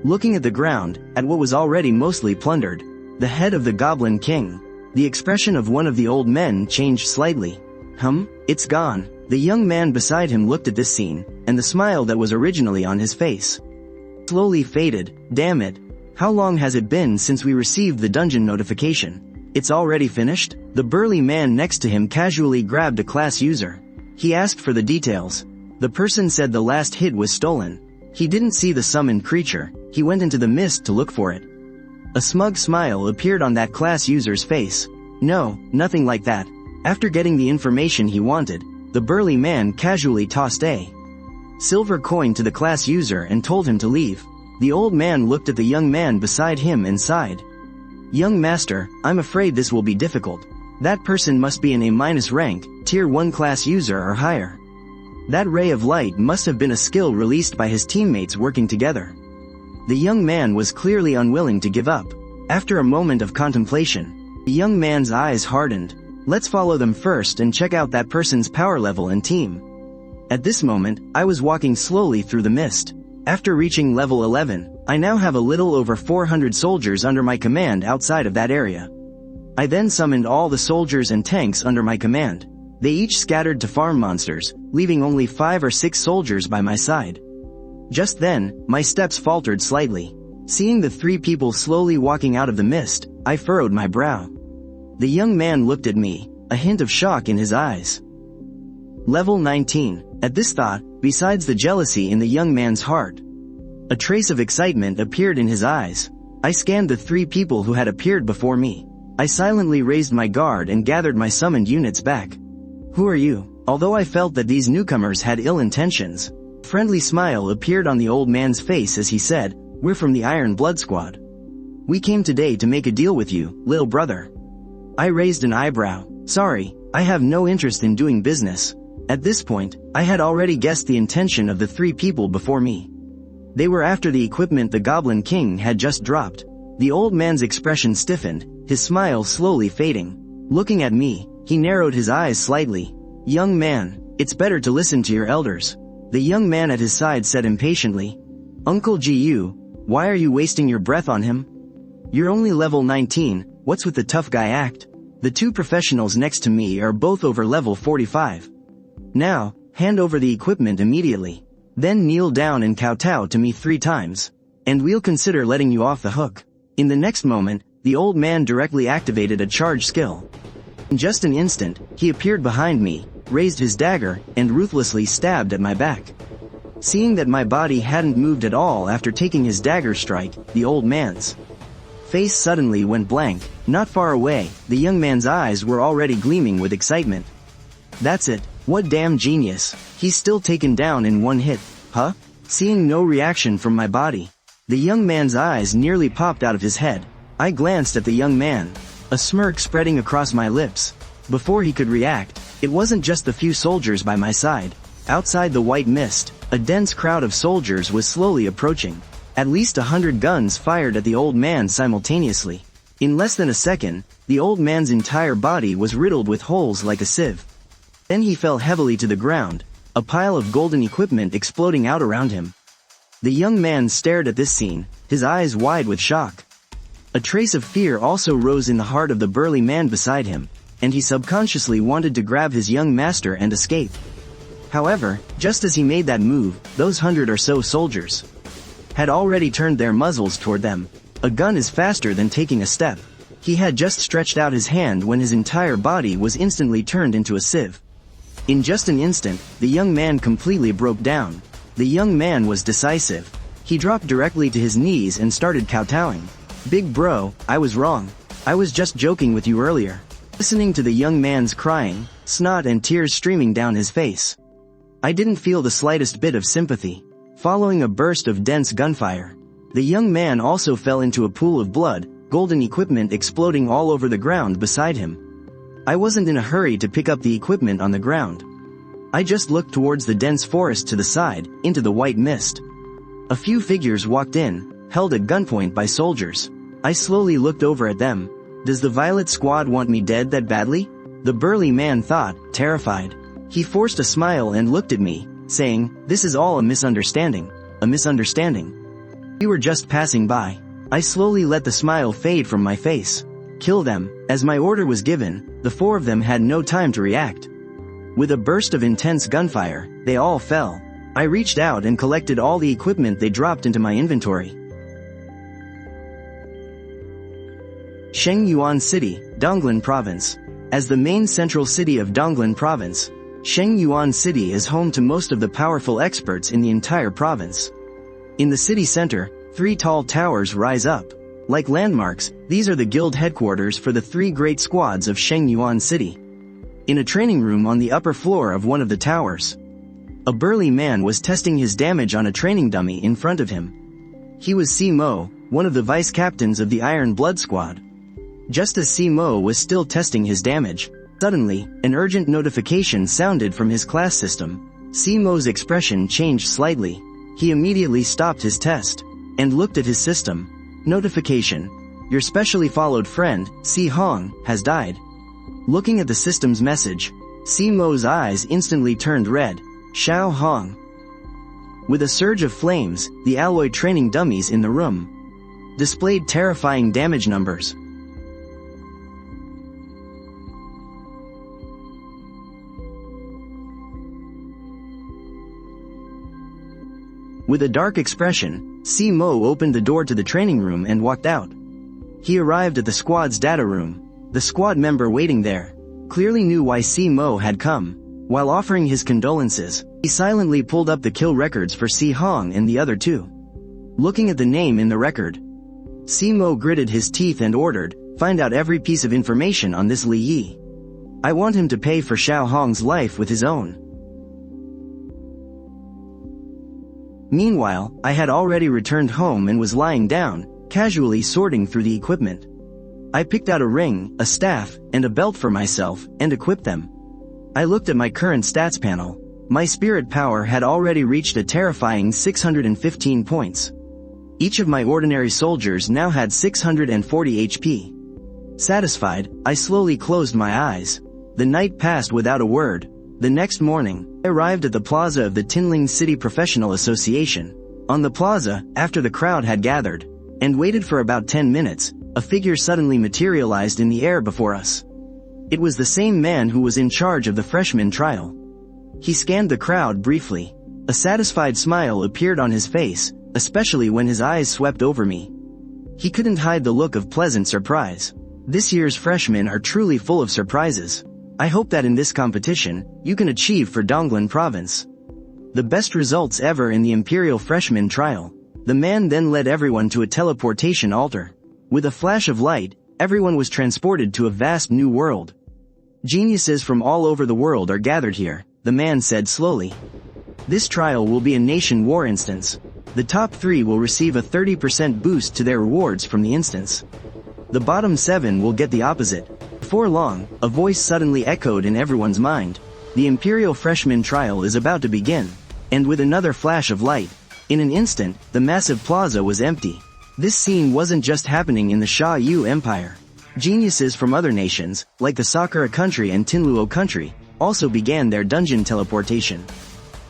Looking at the ground, at what was already mostly plundered, the head of the Goblin King, the expression of one of the old men changed slightly. It's gone. The young man beside him looked at this scene, and the smile that was originally on his face slowly faded. Damn it. How long has it been since we received the dungeon notification? It's already finished? The burly man next to him casually grabbed a class user. He asked for the details. The person said the last hit was stolen. He didn't see the summoned creature. He went into the mist to look for it. A smug smile appeared on that class user's face. No, nothing like that. After getting the information he wanted, the burly man casually tossed a silver coin to the class user and told him to leave. The old man looked at the young man beside him and sighed. Young master, I'm afraid this will be difficult. That person must be an A- rank, tier 1 class user or higher. That ray of light must have been a skill released by his teammates working together. The young man was clearly unwilling to give up. After a moment of contemplation, the young man's eyes hardened. Let's follow them first and check out that person's power level and team. At this moment, I was walking slowly through the mist. After reaching level 11, I now have a little over 400 soldiers under my command outside of that area. I then summoned all the soldiers and tanks under my command. They each scattered to farm monsters, leaving only 5 or 6 soldiers by my side. Just then, my steps faltered slightly. Seeing the 3 people slowly walking out of the mist, I furrowed my brow. The young man looked at me, a hint of shock in his eyes. Level 19. At this thought, besides the jealousy in the young man's heart, a trace of excitement appeared in his eyes. I scanned the 3 people who had appeared before me. I silently raised my guard and gathered my summoned units back. Who are you? Although I felt that these newcomers had ill intentions, a friendly smile appeared on the old man's face as he said, "We're from the Iron Blood Squad. We came today to make a deal with you, little brother." I raised an eyebrow. Sorry, I have no interest in doing business. At this point, I had already guessed the intention of the 3 people before me. They were after the equipment the Goblin King had just dropped. The old man's expression stiffened, his smile slowly fading. Looking at me, he narrowed his eyes slightly. Young man, it's better to listen to your elders. The young man at his side said impatiently. Uncle Gu, why are you wasting your breath on him? You're only level 19, what's with the tough guy act? The 2 professionals next to me are both over level 45. Now, hand over the equipment immediately. Then kneel down and kowtow to me 3 times. And we'll consider letting you off the hook. In the next moment, the old man directly activated a charge skill. In just an instant, he appeared behind me, raised his dagger, and ruthlessly stabbed at my back. Seeing that my body hadn't moved at all after taking his dagger strike, the old man's face suddenly went blank. Not far away, the young man's eyes were already gleaming with excitement. That's it. What damn genius. He's still taken down in 1 hit. Huh? Seeing no reaction from my body, the young man's eyes nearly popped out of his head. I glanced at the young man, a smirk spreading across my lips. Before he could react, it wasn't just the few soldiers by my side. Outside the white mist, a dense crowd of soldiers was slowly approaching. At least 100 guns fired at the old man simultaneously. In less than a second, the old man's entire body was riddled with holes like a sieve. Then he fell heavily to the ground, a pile of golden equipment exploding out around him. The young man stared at this scene, his eyes wide with shock. A trace of fear also rose in the heart of the burly man beside him, and he subconsciously wanted to grab his young master and escape. However, just as he made that move, those 100 or so soldiers had already turned their muzzles toward them. A gun is faster than taking a step. He had just stretched out his hand when his entire body was instantly turned into a sieve. In just an instant, the young man completely broke down. The young man was decisive. He dropped directly to his knees and started kowtowing. Big bro, I was wrong. I was just joking with you earlier. Listening to the young man's crying, snot and tears streaming down his face, I didn't feel the slightest bit of sympathy. Following a burst of dense gunfire, the young man also fell into a pool of blood, golden equipment exploding all over the ground beside him. I wasn't in a hurry to pick up the equipment on the ground. I just looked towards the dense forest to the side, into the white mist. A few figures walked in, held at gunpoint by soldiers. I slowly looked over at them. Does the Violet Squad want me dead that badly? The burly man thought, terrified. He forced a smile and looked at me, saying, this is all a misunderstanding. A misunderstanding. We were just passing by. I slowly let the smile fade from my face. Kill them. As my order was given, the 4 of them had no time to react. With a burst of intense gunfire, they all fell. I reached out and collected all the equipment they dropped into my inventory. Shengyuan City, Donglan Province. As the main central city of Donglan Province, Shengyuan City is home to most of the powerful experts in the entire province. In the city center, 3 tall towers rise up. Like landmarks, these are the guild headquarters for the 3 great squads of Shengyuan City. In a training room on the upper floor of one of the towers, a burly man was testing his damage on a training dummy in front of him. He was Simo, one of the vice captains of the Iron Blood Squad. Just as Simo was still testing his damage, suddenly, an urgent notification sounded from his class system. Simo's expression changed slightly. He immediately stopped his test and looked at his system. Notification. Your specially followed friend, Si Hong, has died. Looking at the system's message, Simo's eyes instantly turned red. Xiao Hong. With a surge of flames, the alloy training dummies in the room displayed terrifying damage numbers. With a dark expression, Simo opened the door to the training room and walked out. He arrived at the squad's data room. The squad member waiting there clearly knew why Simo had come. While offering his condolences, he silently pulled up the kill records for Si Hong and the other 2. Looking at the name in the record, Simo gritted his teeth and ordered, "Find out every piece of information on this Li Yi. I want him to pay for Xiao Hong's life with his own." Meanwhile, I had already returned home and was lying down, casually sorting through the equipment. I picked out a ring, a staff, and a belt for myself, and equipped them. I looked at my current stats panel. My spirit power had already reached a terrifying 615 points. Each of my ordinary soldiers now had 640 HP. Satisfied, I slowly closed my eyes. The night passed without a word. The next morning, I arrived at the plaza of the Tinling City Professional Association. On the plaza, after the crowd had gathered and waited for about 10 minutes, a figure suddenly materialized in the air before us. It was the same man who was in charge of the freshman trial. He scanned the crowd briefly. A satisfied smile appeared on his face, especially when his eyes swept over me. He couldn't hide the look of pleasant surprise. This year's freshmen are truly full of surprises. I hope that in this competition, you can achieve for Donglan Province the best results ever in the Imperial Freshman Trial. The man then led everyone to a teleportation altar. With a flash of light, everyone was transported to a vast new world. Geniuses from all over the world are gathered here, the man said slowly. This trial will be a nation war instance. The top 3 will receive a 30% boost to their rewards from the instance. The bottom 7 will get the opposite. Before long, a voice suddenly echoed in everyone's mind. The Imperial Freshman Trial is about to begin. And with another flash of light, in an instant, the massive plaza was empty. This scene wasn't just happening in the Sha Yu Empire. Geniuses from other nations, like the Sakura country and Tinluo country, also began their dungeon teleportation.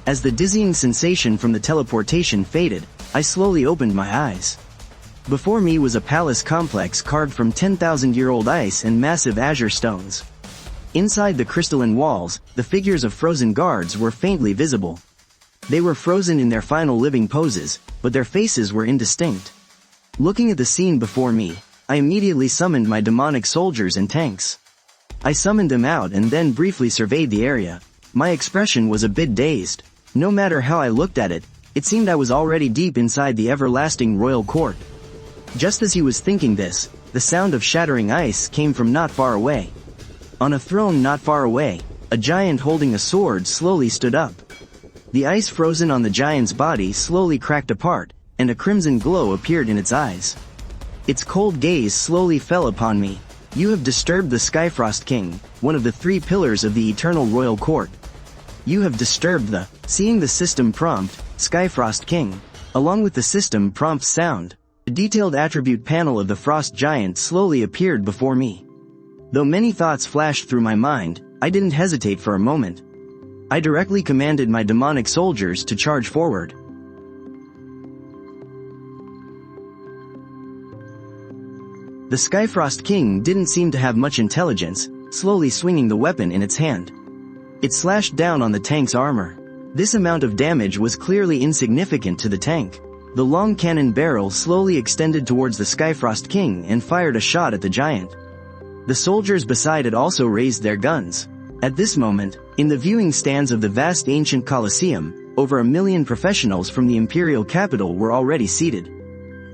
As the dizzying sensation from the teleportation faded, I slowly opened my eyes. Before me was a palace complex carved from 10,000-year-old ice and massive azure stones. Inside the crystalline walls, the figures of frozen guards were faintly visible. They were frozen in their final living poses, but their faces were indistinct. Looking at the scene before me, I immediately summoned my demonic soldiers and tanks. I summoned them out and then briefly surveyed the area. My expression was a bit dazed. No matter how I looked at it, it seemed I was already deep inside the everlasting royal court. Just as he was thinking this, the sound of shattering ice came from not far away. On a throne not far away, a giant holding a sword slowly stood up. The ice frozen on the giant's body slowly cracked apart, and a crimson glow appeared in its eyes. Its cold gaze slowly fell upon me. You have disturbed the Skyfrost King, one of the 3 pillars of the eternal royal court. You have disturbed the, seeing the system prompt, Skyfrost King, along with the system prompt sound. The detailed attribute panel of the frost giant slowly appeared before me. Though many thoughts flashed through my mind, I didn't hesitate for a moment. I directly commanded my demonic soldiers to charge forward. The Skyfrost King didn't seem to have much intelligence, slowly swinging the weapon in its hand. It slashed down on the tank's armor. This amount of damage was clearly insignificant to the tank. The long cannon barrel slowly extended towards the Skyfrost King and fired a shot at the giant. The soldiers beside it also raised their guns. At this moment, in the viewing stands of the vast ancient Colosseum, over 1 million professionals from the imperial capital were already seated.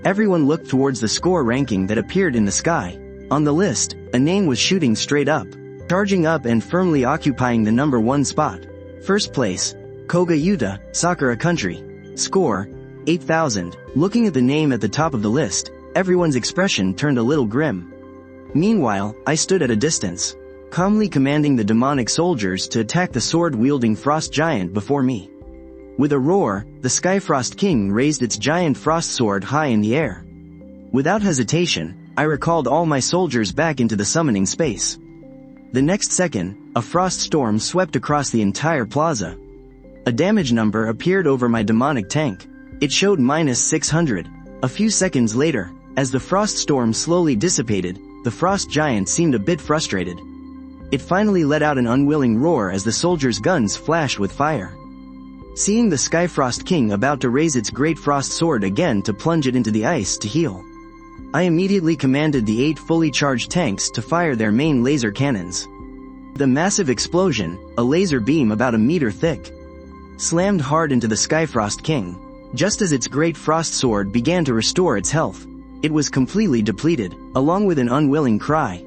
Everyone looked towards the score ranking that appeared in the sky. On the list, a name was shooting straight up, charging up and firmly occupying the number 1 spot. First place, Koga Yuta, Sakura Country. Score, 8,000. Looking at the name at the top of the list, everyone's expression turned a little grim. Meanwhile, I stood at a distance, calmly commanding the demonic soldiers to attack the sword-wielding frost giant before me. With a roar, the Skyfrost King raised its giant frost sword high in the air. Without hesitation, I recalled all my soldiers back into the summoning space. The next second, a frost storm swept across the entire plaza. A damage number appeared over my demonic tank. It showed -600. A few seconds later, as the frost storm slowly dissipated, the frost giant seemed a bit frustrated. It finally let out an unwilling roar as the soldiers' guns flashed with fire. Seeing the Skyfrost King about to raise its great frost sword again to plunge it into the ice to heal, I immediately commanded the 8 fully charged tanks to fire their main laser cannons. The massive explosion, a laser beam about 1 meter thick, slammed hard into the Skyfrost King. Just as its great frost sword began to restore its health, it was completely depleted, along with an unwilling cry.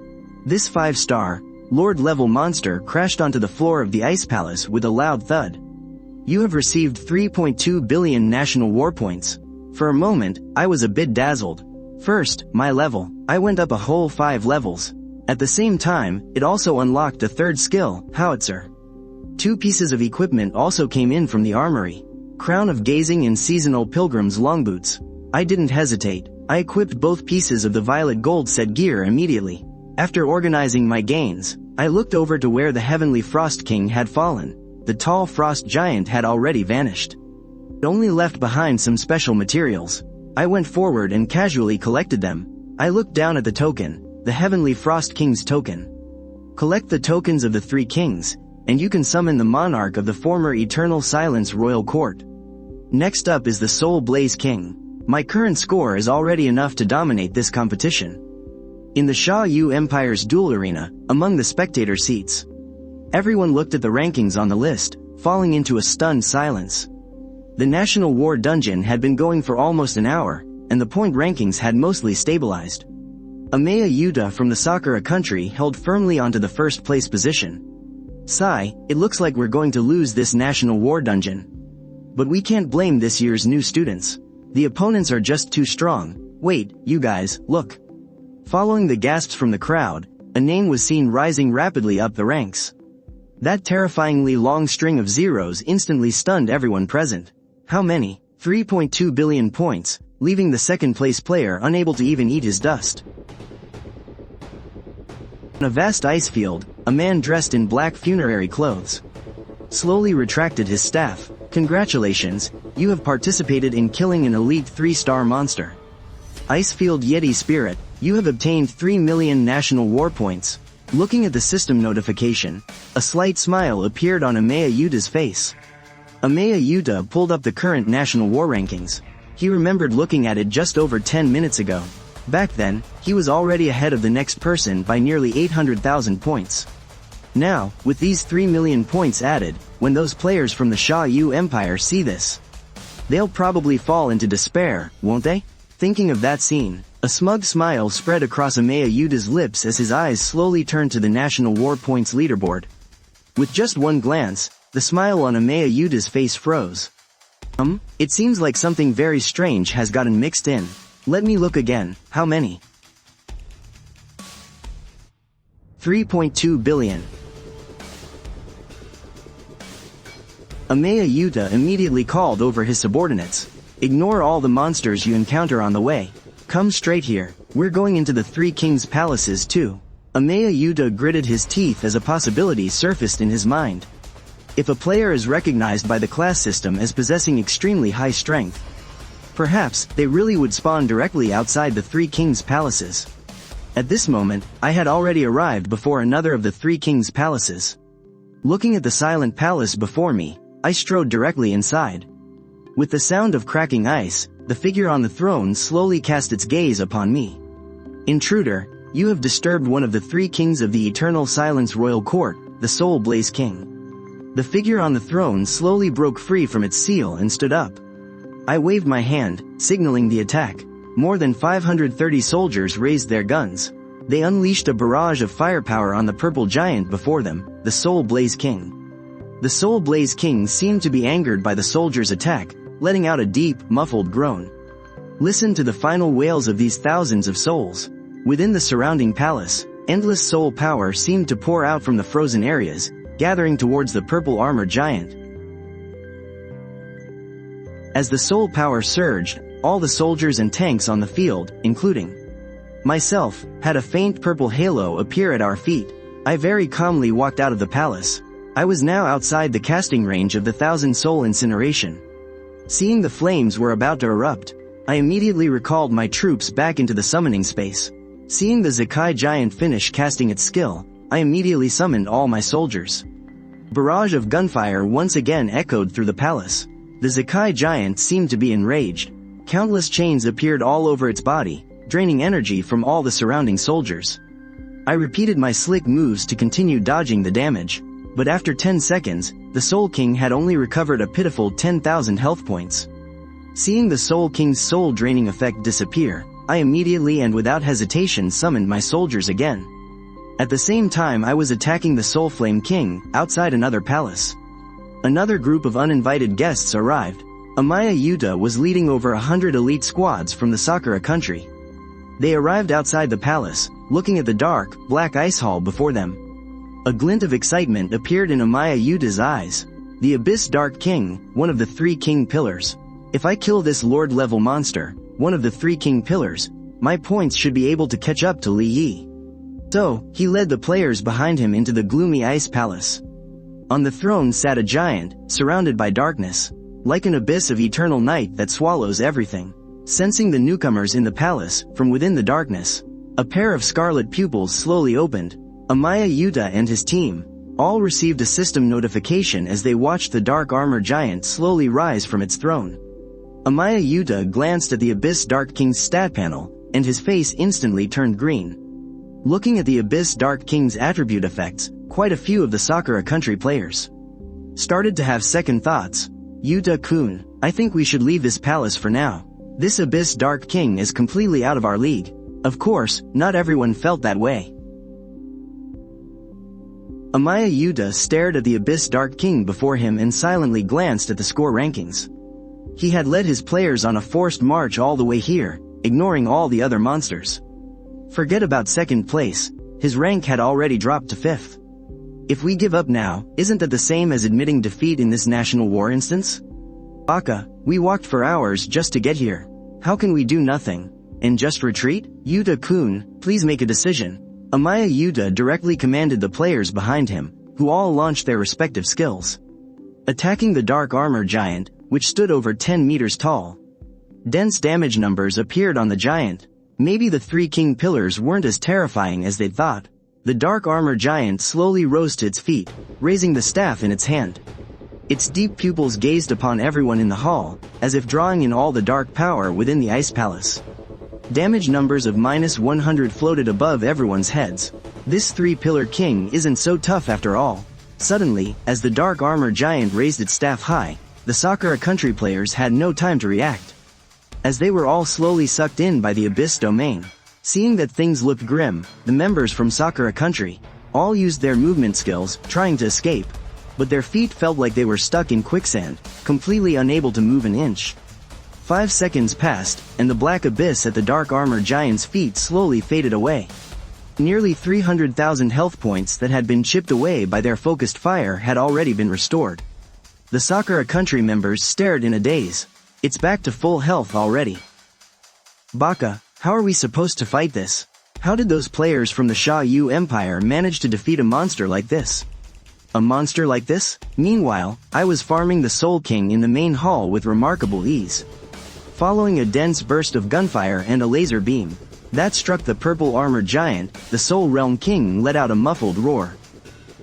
This 5-star, Lord-level monster crashed onto the floor of the Ice Palace with a loud thud. You have received 3.2 billion national war points. For a moment, I was a bit dazzled. First, my level. I went up a whole 5 levels. At the same time, it also unlocked a 3rd skill, Howitzer. 2 pieces of equipment also came in from the armory. Crown of Gazing and Seasonal Pilgrim's Longboots. I didn't hesitate. I equipped both pieces of the violet gold set gear immediately. After organizing my gains, I looked over to where the Heavenly Frost King had fallen. The tall frost giant had already vanished. It only left behind some special materials. I went forward and casually collected them. I looked down at the token, the Heavenly Frost King's token. Collect the tokens of the 3 kings, and you can summon the monarch of the former Eternal Silence Royal Court. Next up is the Soul Blaze King. My current score is already enough to dominate this competition. In the Sha Yu Empire's duel arena, among the spectator seats, everyone looked at the rankings on the list, falling into a stunned silence. The National War Dungeon had been going for almost an hour, and the point rankings had mostly stabilized. Amaya Yuta from the Sakura Country held firmly onto the 1st place position. Sigh, it looks like we're going to lose this National War Dungeon. But we can't blame this year's new students. The opponents are just too strong. Wait, you guys, look. Following the gasps from the crowd, a name was seen rising rapidly up the ranks. That terrifyingly long string of zeros instantly stunned everyone present. How many? 3.2 billion points, leaving the 2nd place player unable to even eat his dust. On a vast ice field, a man dressed in black funerary clothes slowly retracted his staff. Congratulations, you have participated in killing an elite 3-star monster. Icefield Yeti Spirit, you have obtained 3 million national war points. Looking at the system notification, a slight smile appeared on Amaya Yuta's face. Amaya Yuta pulled up the current national war rankings. He remembered looking at it just over 10 minutes ago. Back then, he was already ahead of the next person by nearly 800,000 points. Now, with these 3 million points added, when those players from the Sha Yu Empire see this, they'll probably fall into despair, won't they? Thinking of that scene, a smug smile spread across Amaya Yuta's lips as his eyes slowly turned to the National War Points leaderboard. With just one glance, the smile on Amaya Yuta's face froze. It seems like something very strange has gotten mixed in. Let me look again. How many? 3.2 billion. Amaya Yuta immediately called over his subordinates. Ignore all the monsters you encounter on the way. Come straight here. We're going into the 3 kings' palaces too. Amaya Yuta gritted his teeth as a possibility surfaced in his mind. If a player is recognized by the class system as possessing extremely high strength, perhaps they really would spawn directly outside the 3 kings' palaces. At this moment, I had already arrived before another of the 3 kings' palaces. Looking at the silent palace before me, I strode directly inside. With the sound of cracking ice, The figure on the throne slowly cast its gaze upon me. "Intruder, you have disturbed one of the three kings of the Eternal Silence Royal Court, the Soul Blaze King." The figure on the throne slowly broke free from its seal and stood up. I waved my hand, signaling the attack. More than 530 soldiers raised their guns. They unleashed a barrage of firepower on the purple giant before them, the Soul Blaze King. The Soul Blaze King seemed to be angered by the soldiers' attack, letting out a deep, muffled groan. Listen to the final wails of these thousands of souls. Within the surrounding palace, endless soul power seemed to pour out from the frozen areas, gathering towards the purple armored giant. As the soul power surged, all the soldiers and tanks on the field, including myself, had a faint purple halo appear at our feet. I very calmly walked out of the palace. I was now outside the casting range of the 1,000-soul incineration. Seeing the flames were about to erupt, I immediately recalled my troops back into the summoning space. Seeing the Zakai giant finish casting its skill, I immediately summoned all my soldiers. Barrage of gunfire once again echoed through the palace. The Zakai giant seemed to be enraged. Countless chains appeared all over its body, draining energy from all the surrounding soldiers. I repeated my slick moves to continue dodging the damage, but after 10 seconds, the Soul King had only recovered a pitiful 10,000 health points. Seeing the Soul King's soul-draining effect disappear, I immediately and without hesitation summoned my soldiers again. At the same time I was attacking the Soul Flame King, outside another palace. Another group of uninvited guests arrived. Amaya Yuta was leading over 100 elite squads from the Sakura country. They arrived outside the palace, looking at the dark, black ice hall before them. A glint of excitement appeared in Amaya Yuta's eyes. The Abyss Dark King, one of the three king pillars. If I kill this lord-level monster, one of the three king pillars, my points should be able to catch up to Li Yi. So, he led the players behind him into the gloomy ice palace. On the throne sat a giant, surrounded by darkness, like an abyss of eternal night that swallows everything. Sensing the newcomers in the palace, from within the darkness, a pair of scarlet pupils slowly opened. Amaya Yuta and his team all received a system notification as they watched the dark armor giant slowly rise from its throne. Amaya Yuta glanced at the Abyss Dark King's stat panel, and his face instantly turned green. Looking at the Abyss Dark King's attribute effects, quite a few of the Sakura country players started to have second thoughts. "Yuta-kun, I think we should leave this palace for now. This Abyss Dark King is completely out of our league." Of course, not everyone felt that way. Amaya Yuta stared at the Abyss Dark King before him and silently glanced at the score rankings. He had led his players on a forced march all the way here, ignoring all the other monsters. Forget about second place, his rank had already dropped to 5th. If we give up now, isn't that the same as admitting defeat in this national war instance? Baka, we walked for hours just to get here. How can we do nothing, and just retreat? Yuta-kun, please make a decision. Amaya Yuta directly commanded the players behind him, who all launched their respective skills. Attacking the dark armor giant, which stood over 10 meters tall. Dense damage numbers appeared on the giant. Maybe the three king pillars weren't as terrifying as they'd thought. The dark armor giant slowly rose to its feet, raising the staff in its hand. Its deep pupils gazed upon everyone in the hall, as if drawing in all the dark power within the ice palace. Damage numbers of -100 floated above everyone's heads. This three-pillar king isn't so tough after all. Suddenly, as the dark armor giant raised its staff high, the Sakura country players had no time to react, as they were all slowly sucked in by the Abyss domain. Seeing that things looked grim, the members from Sakura country all used their movement skills, trying to escape, but their feet felt like they were stuck in quicksand, completely unable to move an inch. 5 seconds passed, and the black abyss at the dark armor giant's feet slowly faded away. Nearly 300,000 health points that had been chipped away by their focused fire had already been restored. The Sakura country members stared in a daze. It's back to full health already. Baka, how are we supposed to fight this? How did those players from the Sha Yu Empire manage to defeat a monster like this? A monster like this? Meanwhile, I was farming the Soul King in the main hall with remarkable ease. Following a dense burst of gunfire and a laser beam that struck the purple armored giant, the Soul Realm King let out a muffled roar.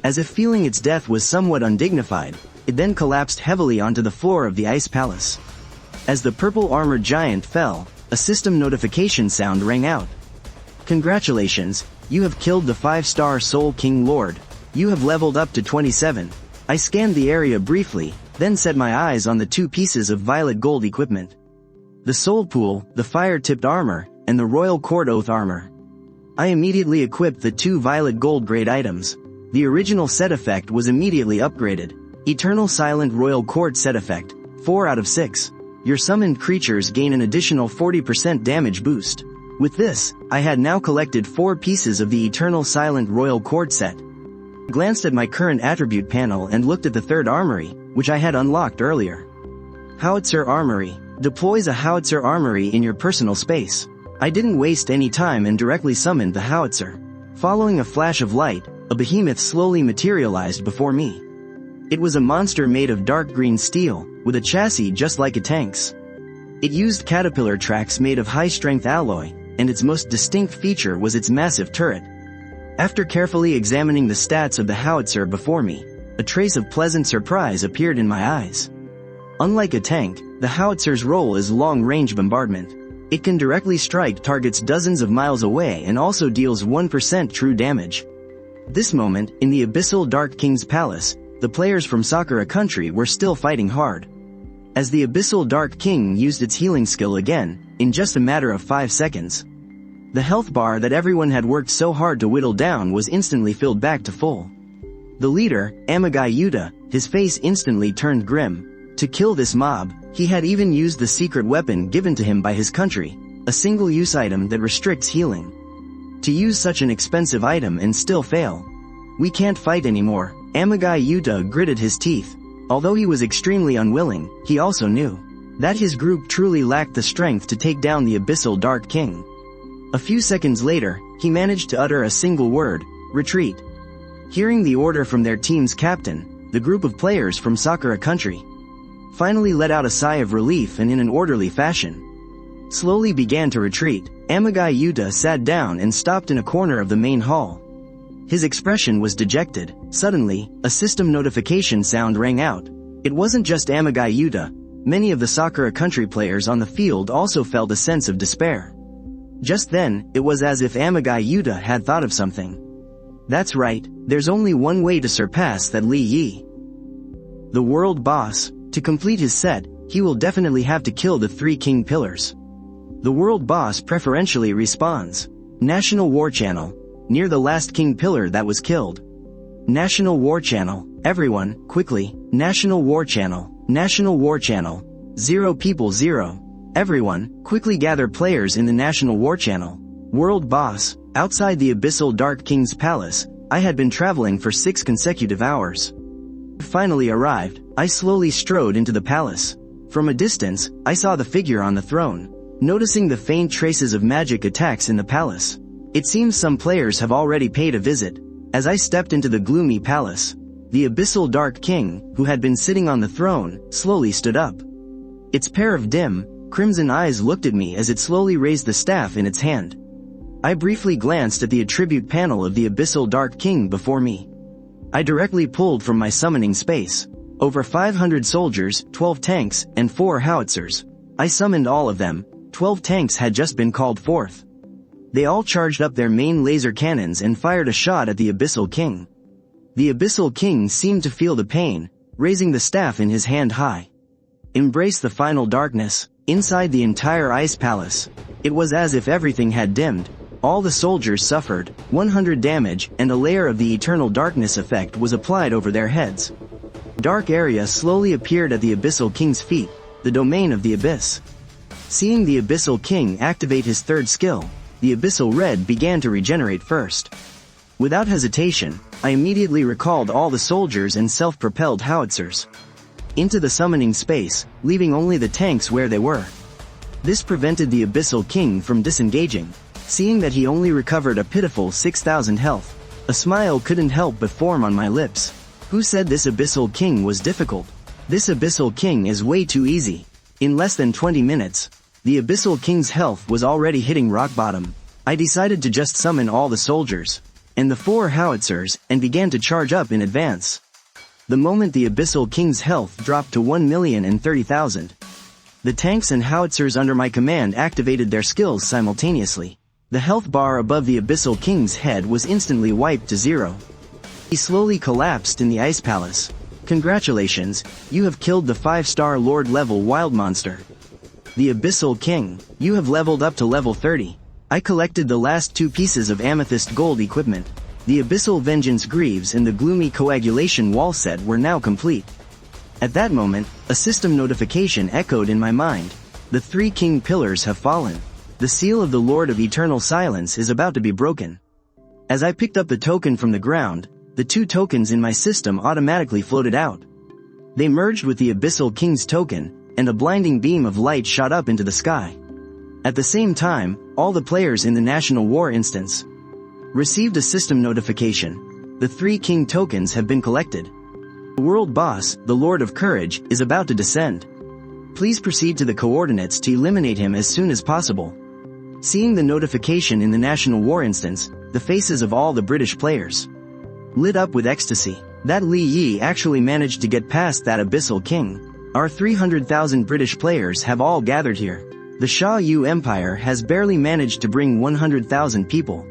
As if feeling its death was somewhat undignified, it then collapsed heavily onto the floor of the ice palace. As the purple armored giant fell, a system notification sound rang out. Congratulations, you have killed the 5-star Soul King Lord. You have leveled up to 27. I scanned the area briefly, then set my eyes on the 2 pieces of violet gold equipment. The Soul Pool, the fire-tipped armor, and the Royal Court Oath armor. I immediately equipped the 2 violet gold grade items. The original set effect was immediately upgraded. Eternal Silent Royal Court set effect, 4 out of 6. Your summoned creatures gain an additional 40% damage boost. With this, I had now collected 4 pieces of the Eternal Silent Royal Court set. I glanced at my current attribute panel and looked at the 3rd armory, which I had unlocked earlier. Howitzer Armory. Deploys a Howitzer Armory in your personal space. I didn't waste any time and directly summoned the Howitzer. Following a flash of light, a behemoth slowly materialized before me. It was a monster made of dark green steel, with a chassis just like a tank's. It used caterpillar tracks made of high-strength alloy, and its most distinct feature was its massive turret. After carefully examining the stats of the Howitzer before me, a trace of pleasant surprise appeared in my eyes. Unlike a tank, the Howitzer's role is long-range bombardment. It can directly strike targets dozens of miles away and also deals 1% true damage. This moment, in the Abyssal Dark King's palace, the players from Sakura country were still fighting hard. As the Abyssal Dark King used its healing skill again, in just a matter of 5 seconds, the health bar that everyone had worked so hard to whittle down was instantly filled back to full. The leader, Amagai Yuta, his face instantly turned grim. To kill this mob, he had even used the secret weapon given to him by his country, a single-use item that restricts healing. To use such an expensive item and still fail. We can't fight anymore. Amagai Yuta gritted his teeth. Although he was extremely unwilling, he also knew that his group truly lacked the strength to take down the Abyssal Dark King. A few seconds later, he managed to utter a single word: retreat. Hearing the order from their team's captain, the group of players from Sakura country finally let out a sigh of relief and in an orderly fashion slowly began to retreat. Amagai Yuta sat down and stopped in a corner of the main hall. His expression was dejected. Suddenly, a system notification sound rang out. It wasn't just Amagai Yuta. Many of the Sakura country players on the field also felt a sense of despair. Just then, it was as if Amagai Yuta had thought of something. That's right, there's only one way to surpass that Li Yi. The world boss. To complete his set, he will definitely have to kill the 3 king pillars. The world boss preferentially respawns. National War Channel. Near the last king pillar that was killed. National War Channel. Everyone, quickly. National War Channel. National War Channel. 0 people 0. Everyone, quickly gather players in the National War Channel. World boss. Outside the Abyssal Dark King's palace, I had been traveling for 6 consecutive hours. Finally arrived, I slowly strode into the palace. From a distance, I saw the figure on the throne. Noticing the faint traces of magic attacks in the palace, it seems some players have already paid a visit. As I stepped into the gloomy palace, the Abyssal Dark King, who had been sitting on the throne, slowly stood up. Its pair of dim, crimson eyes looked at me as it slowly raised the staff in its hand. I briefly glanced at the attribute panel of the Abyssal Dark King before me. I directly pulled from my summoning space over 500 soldiers, 12 tanks, and 4 howitzers. I summoned all of them. 12 tanks had just been called forth. They all charged up their main laser cannons and fired a shot at the Abyssal King. The Abyssal King seemed to feel the pain, raising the staff in his hand high. Embrace the final darkness. Inside the entire ice palace, it was as if everything had dimmed. All the soldiers suffered 100 damage, and a layer of the eternal darkness effect was applied over their heads. Dark area slowly appeared at the Abyssal King's feet, the domain of the Abyss. Seeing the Abyssal King activate his 3rd skill, the Abyssal Red began to regenerate first. Without hesitation, I immediately recalled all the soldiers and self-propelled howitzers into the summoning space, leaving only the tanks where they were. This prevented the Abyssal King from disengaging. Seeing that he only recovered a pitiful 6,000 health, a smile couldn't help but form on my lips. Who said this Abyssal King was difficult? This Abyssal King is way too easy. In less than 20 minutes, the Abyssal King's health was already hitting rock bottom. I decided to just summon all the soldiers and the 4 howitzers and began to charge up in advance. The moment the Abyssal King's health dropped to 1,030,000, The tanks and howitzers under my command activated their skills simultaneously. The health bar above the Abyssal King's head was instantly wiped to 0. He slowly collapsed in the Ice Palace. Congratulations, you have killed the 5-star Lord level wild monster. The Abyssal King, you have leveled up to level 30. I collected the last 2 pieces of amethyst gold equipment. The Abyssal Vengeance Greaves and the Gloomy Coagulation wall set were now complete. At that moment, a system notification echoed in my mind. The 3 king pillars have fallen. The seal of the Lord of Eternal Silence is about to be broken. As I picked up the token from the ground, the 2 tokens in my system automatically floated out. They merged with the Abyssal King's token, and a blinding beam of light shot up into the sky. At the same time, all the players in the National War instance received a system notification. The 3 king tokens have been collected. The world boss, the Lord of Courage, is about to descend. Please proceed to the coordinates to eliminate him as soon as possible. Seeing the notification in the National War instance, the faces of all the British players lit up with ecstasy. That Li Yi actually managed to get past that Abyssal King. Our 300,000 British players have all gathered here. The Sha Yu Empire has barely managed to bring 100,000 people.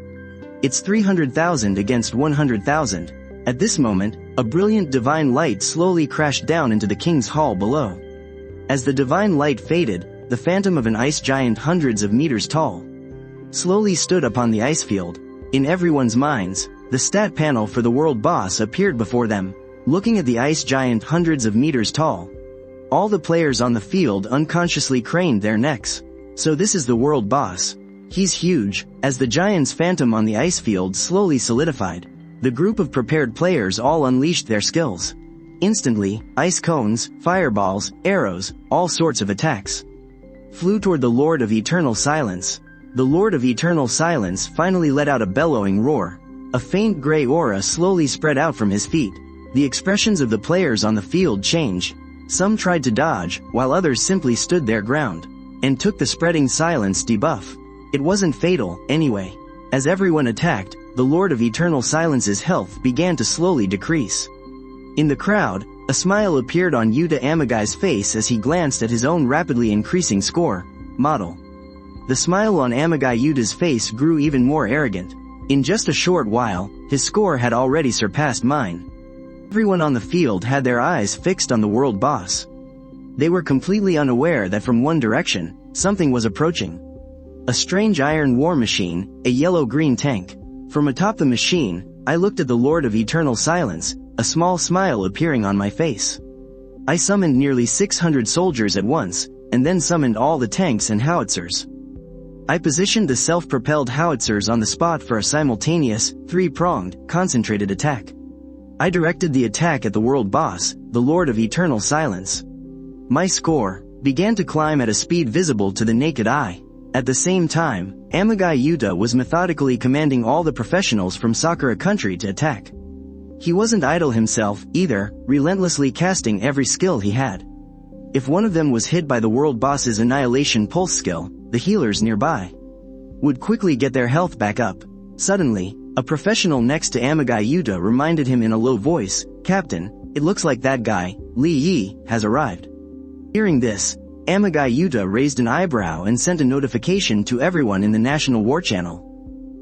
It's 300,000 against 100,000. At this moment, a brilliant divine light slowly crashed down into the king's hall below. As the divine light faded, the phantom of an ice giant hundreds of meters tall slowly stood upon the ice field. In everyone's minds, the stat panel for the world boss appeared before them. Looking at the ice giant hundreds of meters tall, all the players on the field unconsciously craned their necks. So this is the world boss. He's huge. As the giant's phantom on the ice field slowly solidified, the group of prepared players all unleashed their skills. Instantly, ice cones, fireballs, arrows, all sorts of attacks flew toward the Lord of Eternal Silence. The Lord of Eternal Silence finally let out a bellowing roar. A faint gray aura slowly spread out from his feet. The expressions of the players on the field changed. Some tried to dodge, while others simply stood their ground and took the spreading silence debuff. It wasn't fatal, anyway. As everyone attacked, the Lord of Eternal Silence's health began to slowly decrease. In the crowd, a smile appeared on Yuta Amagai's face as he glanced at his own rapidly increasing score model. The smile on Amagai Yuta's face grew even more arrogant. In just a short while, his score had already surpassed mine. Everyone on the field had their eyes fixed on the world boss. They were completely unaware that from one direction, something was approaching. A strange iron war machine, a yellow-green tank. From atop the machine, I looked at the Lord of Eternal Silence, a small smile appearing on my face. I summoned nearly 600 soldiers at once, and then summoned all the tanks and howitzers. I positioned the self-propelled howitzers on the spot for a simultaneous, 3-pronged, concentrated attack. I directed the attack at the world boss, the Lord of Eternal Silence. My score began to climb at a speed visible to the naked eye. At the same time, Amagai Yuta was methodically commanding all the professionals from Sakura country to attack. He wasn't idle himself, either, relentlessly casting every skill he had. If one of them was hit by the world boss's Annihilation Pulse skill, the healers nearby would quickly get their health back up. Suddenly, a professional next to Amagai Yuta reminded him in a low voice, "Captain, it looks like that guy, Li Yi, has arrived." Hearing this, Amagai Yuta raised an eyebrow and sent a notification to everyone in the National War Channel.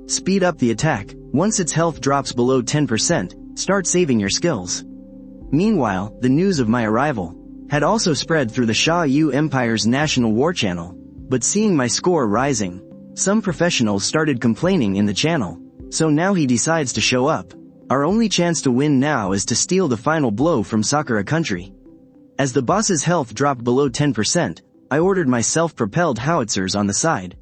Speed up the attack. Once its health drops below 10%, start saving your skills. Meanwhile, the news of my arrival had also spread through the Sha Yu Empire's National War Channel. But seeing my score rising, some professionals started complaining in the channel. So now he decides to show up. Our only chance to win now is to steal the final blow from Sakura country. As the boss's health dropped below 10%, I ordered my self-propelled howitzers on the side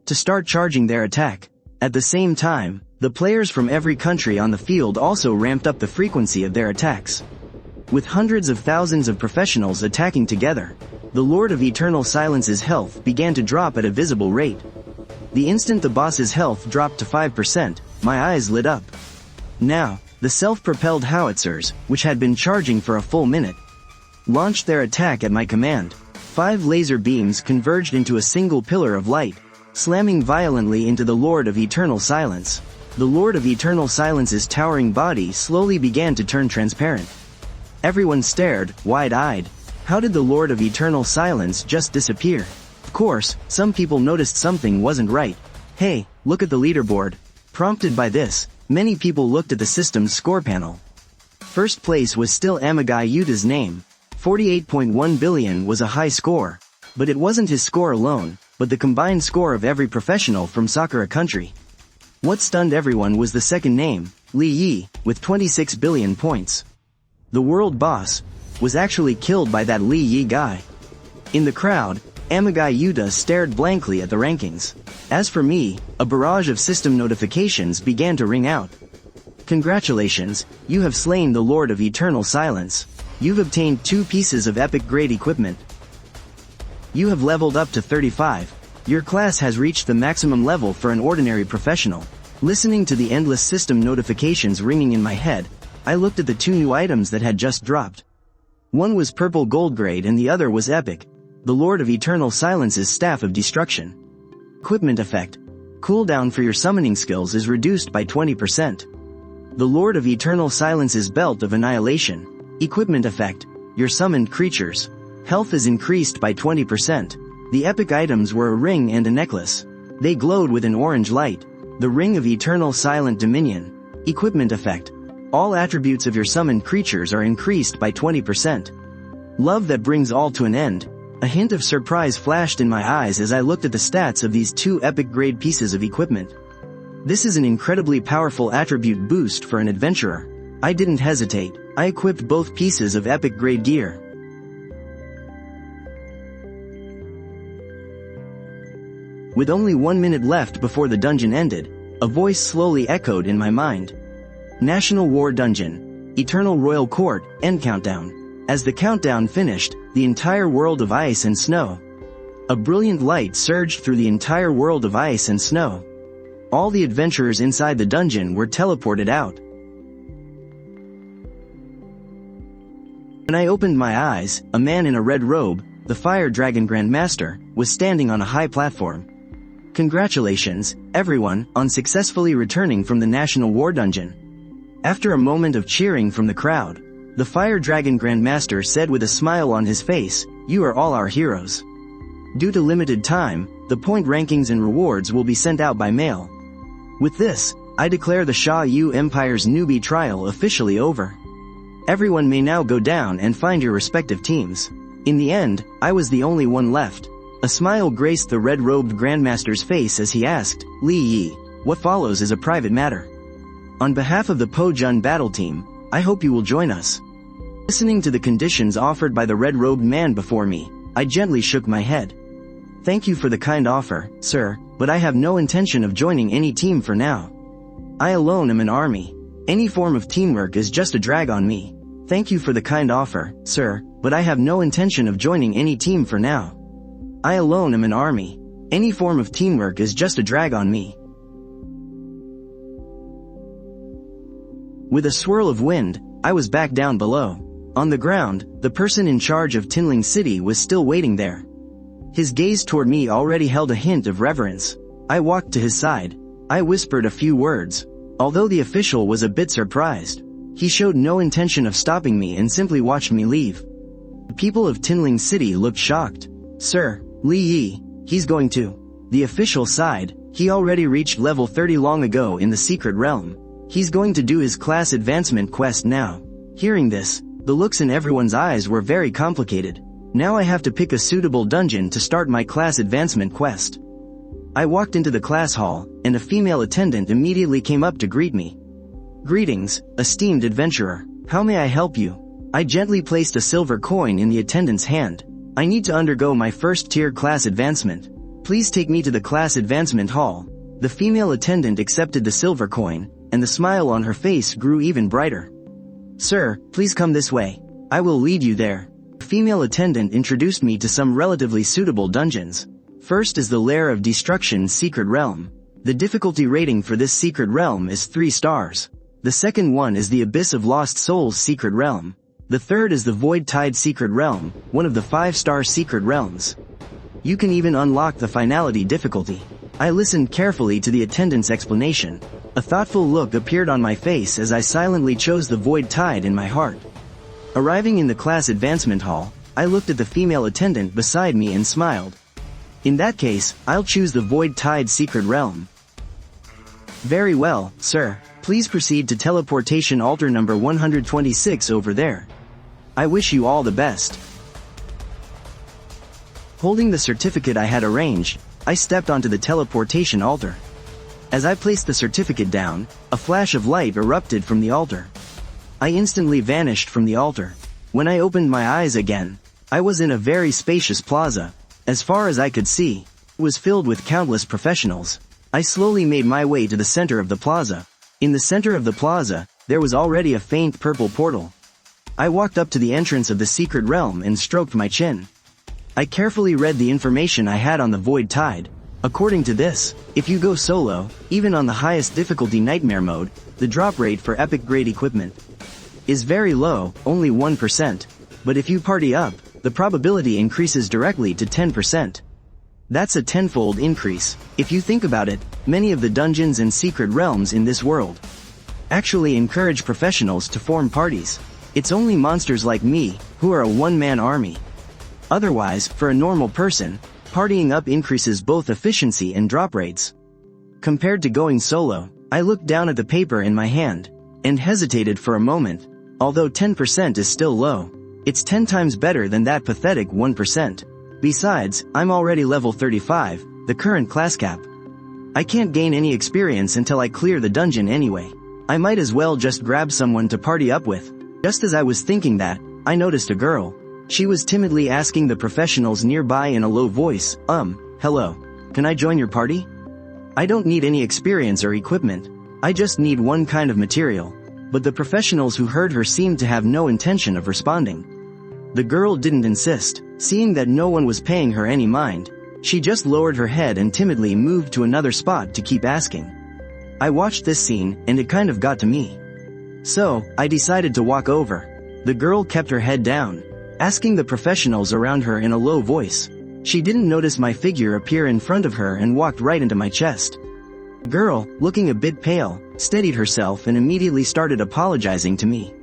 to start charging their attack. At the same time, the players from every country on the field also ramped up the frequency of their attacks. With hundreds of thousands of professionals attacking together, the Lord of Eternal Silence's health began to drop at a visible rate. The instant the boss's health dropped to 5%, my eyes lit up. Now, the self-propelled howitzers, which had been charging for a full minute, launched their attack at my command. 5 laser beams converged into a single pillar of light, slamming violently into the Lord of Eternal Silence. The Lord of Eternal Silence's towering body slowly began to turn transparent. Everyone stared, wide-eyed. How did the Lord of Eternal Silence just disappear? Of course, some people noticed something wasn't right. Hey, look at the leaderboard. Prompted by this, many people looked at the system's score panel. First place was still Amagai Yuta's name. 48.1 billion was a high score. But it wasn't his score alone, but the combined score of every professional from Sakura country. What stunned everyone was the second name, Li Yi, with 26 billion points. The world boss was actually killed by that Li Yi guy. In the crowd, Amagai Yuta stared blankly at the rankings. As for me, a barrage of system notifications began to ring out. Congratulations, you have slain the Lord of Eternal Silence. You've obtained 2 pieces of epic grade equipment. You have leveled up to 35. Your class has reached the maximum level for an ordinary professional. Listening to the endless system notifications ringing in my head, I looked at the 2 new items that had just dropped. One was purple gold grade and the other was epic. The Lord of Eternal Silence's Staff of Destruction. Equipment effect. Cooldown for your summoning skills is reduced by 20%. The Lord of Eternal Silence's Belt of Annihilation. Equipment effect. Your summoned creatures' health is increased by 20%. The epic items were a ring and a necklace. They glowed with an orange light. The Ring of Eternal Silent Dominion. Equipment effect. All attributes of your summoned creatures are increased by 20%. Love that brings all to an end. A hint of surprise flashed in my eyes as I looked at the stats of these 2 epic grade pieces of equipment. This is an incredibly powerful attribute boost for an adventurer. I didn't hesitate. I equipped both pieces of epic grade gear. With only 1 minute left before the dungeon ended, a voice slowly echoed in my mind. National War Dungeon. Eternal Royal Court, End Countdown. As the countdown finished, the entire world of ice and snow. A brilliant light surged through the entire world of ice and snow. All the adventurers inside the dungeon were teleported out. When I opened my eyes, a man in a red robe, the Fire Dragon Grandmaster, was standing on a high platform. Congratulations, everyone, on successfully returning from the National War Dungeon. After a moment of cheering from the crowd, the Fire Dragon Grandmaster said with a smile on his face, "You are all our heroes. Due to limited time, the point rankings and rewards will be sent out by mail. With this, I declare the Sha Yu Empire's newbie trial officially over. Everyone may now go down and find your respective teams." In the end, I was the only one left. A smile graced the red-robed Grandmaster's face as he asked, "Li Yi, what follows is a private matter. On behalf of the Po Jun battle team, I hope you will join us." Listening to the conditions offered by the red-robed man before me, I gently shook my head. "Thank you for the kind offer, sir, but I have no intention of joining any team for now. I alone am an army. Any form of teamwork is just a drag on me. Thank you for the kind offer, sir, but I have no intention of joining any team for now. I alone am an army. Any form of teamwork is just a drag on me." With a swirl of wind, I was back down below. On the ground, the person in charge of Tinling City was still waiting there. His gaze toward me already held a hint of reverence. I walked to his side. I whispered a few words. Although the official was a bit surprised, he showed no intention of stopping me and simply watched me leave. The people of Tinling City looked shocked. "Sir, Li Yi, he's going to." The official sighed. He already reached level 30 long ago in the secret realm. He's going to do his class advancement quest now. Hearing this, the looks in everyone's eyes were very complicated. Now I have to pick a suitable dungeon to start my class advancement quest. I walked into the class hall, and a female attendant immediately came up to greet me. "Greetings, esteemed adventurer. How may I help you?" I gently placed a silver coin in the attendant's hand. "I need to undergo my first-tier class advancement. Please take me to the class advancement hall." The female attendant accepted the silver coin, and the smile on her face grew even brighter. "Sir, please come this way. I will lead you there." The female attendant introduced me to some relatively suitable dungeons. First is the Lair of Destruction's Secret Realm. The difficulty rating for this secret realm is 3 stars. The second one is the Abyss of Lost Souls Secret Realm. The third is the Void Tide Secret Realm, one of the 5-star secret realms. You can even unlock the finality difficulty. I listened carefully to the attendant's explanation. A thoughtful look appeared on my face as I silently chose the Void Tide in my heart. Arriving in the class advancement hall, I looked at the female attendant beside me and smiled. In that case, I'll choose the Void Tide Secret Realm. Very well, sir. Please proceed to teleportation altar number 126 over there. I wish you all the best. Holding the certificate I had arranged, I stepped onto the teleportation altar. As I placed the certificate down, a flash of light erupted from the altar. I instantly vanished from the altar. When I opened my eyes again, I was in a very spacious plaza. As far as I could see, it was filled with countless professionals. I slowly made my way to the center of the plaza. In the center of the plaza, there was already a faint purple portal. I walked up to the entrance of the secret realm and stroked my chin. I carefully read the information I had on the Void Tide. According to this, if you go solo, even on the highest difficulty nightmare mode, the drop rate for epic grade equipment is very low, only 1%. But if you party up, the probability increases directly to 10%. That's a tenfold increase. If you think about it, many of the dungeons and secret realms in this world actually encourage professionals to form parties. It's only monsters like me, who are a one-man army. Otherwise, for a normal person, partying up increases both efficiency and drop rates. Compared to going solo, I looked down at the paper in my hand, and hesitated for a moment. Although 10% is still low, it's 10 times better than that pathetic 1%. Besides, I'm already level 35, the current class cap. I can't gain any experience until I clear the dungeon anyway. I might as well just grab someone to party up with. Just as I was thinking that, I noticed a girl. She was timidly asking the professionals nearby in a low voice, hello. Can I join your party? I don't need any experience or equipment. I just need one kind of material. But the professionals who heard her seemed to have no intention of responding. The girl didn't insist. Seeing that no one was paying her any mind, she just lowered her head and timidly moved to another spot to keep asking. I watched this scene, and it kind of got to me. So, I decided to walk over. The girl kept her head down, asking the professionals around her in a low voice. She didn't notice my figure appear in front of her and walked right into my chest. The girl, looking a bit pale, steadied herself and immediately started apologizing to me.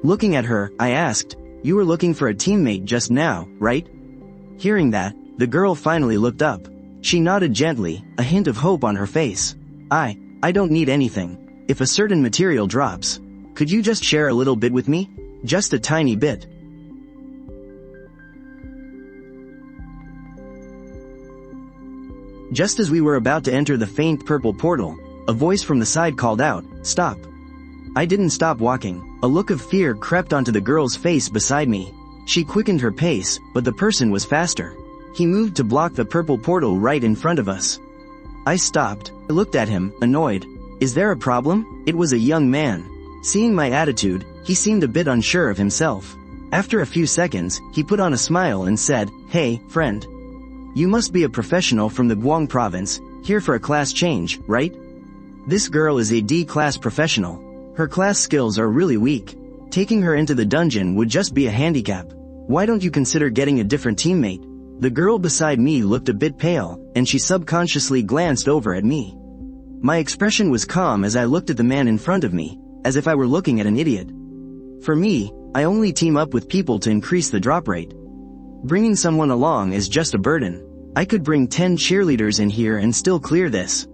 Looking at her, I asked, "You were looking for a teammate just now, right?" Hearing that, the girl finally looked up. She nodded gently, a hint of hope on her face. I don't need anything. If a certain material drops, could you just share a little bit with me? Just a tiny bit. Just as we were about to enter the faint purple portal, a voice from the side called out, "Stop." I didn't stop walking. A look of fear crept onto the girl's face beside me. She quickened her pace, but the person was faster. He moved to block the purple portal right in front of us. I stopped. I looked at him, annoyed. Is there a problem? It was a young man. Seeing my attitude, he seemed a bit unsure of himself. After a few seconds, he put on a smile and said, "Hey, friend. You must be a professional from the Guang province, here for a class change, right?" This girl is a D-class professional. Her class skills are really weak. Taking her into the dungeon would just be a handicap. Why don't you consider getting a different teammate? The girl beside me looked a bit pale, and she subconsciously glanced over at me. My expression was calm as I looked at the man in front of me, as if I were looking at an idiot. For me, I only team up with people to increase the drop rate. Bringing someone along is just a burden. I could bring 10 cheerleaders in here and still clear this.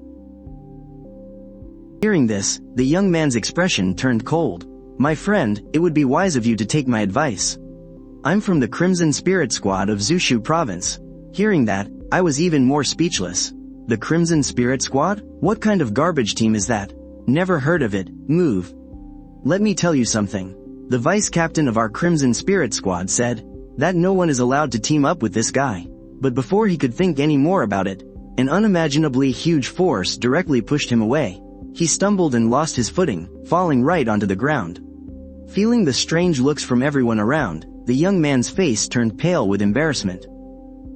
Hearing this, the young man's expression turned cold. My friend, it would be wise of you to take my advice. I'm from the Crimson Spirit Squad of Zushu Province. Hearing that, I was even more speechless. The Crimson Spirit Squad? What kind of garbage team is that? Never heard of it. Move. Let me tell you something. The vice captain of our Crimson Spirit Squad said that no one is allowed to team up with this guy. But before he could think any more about it, an unimaginably huge force directly pushed him away. He stumbled and lost his footing, falling right onto the ground. Feeling the strange looks from everyone around, the young man's face turned pale with embarrassment.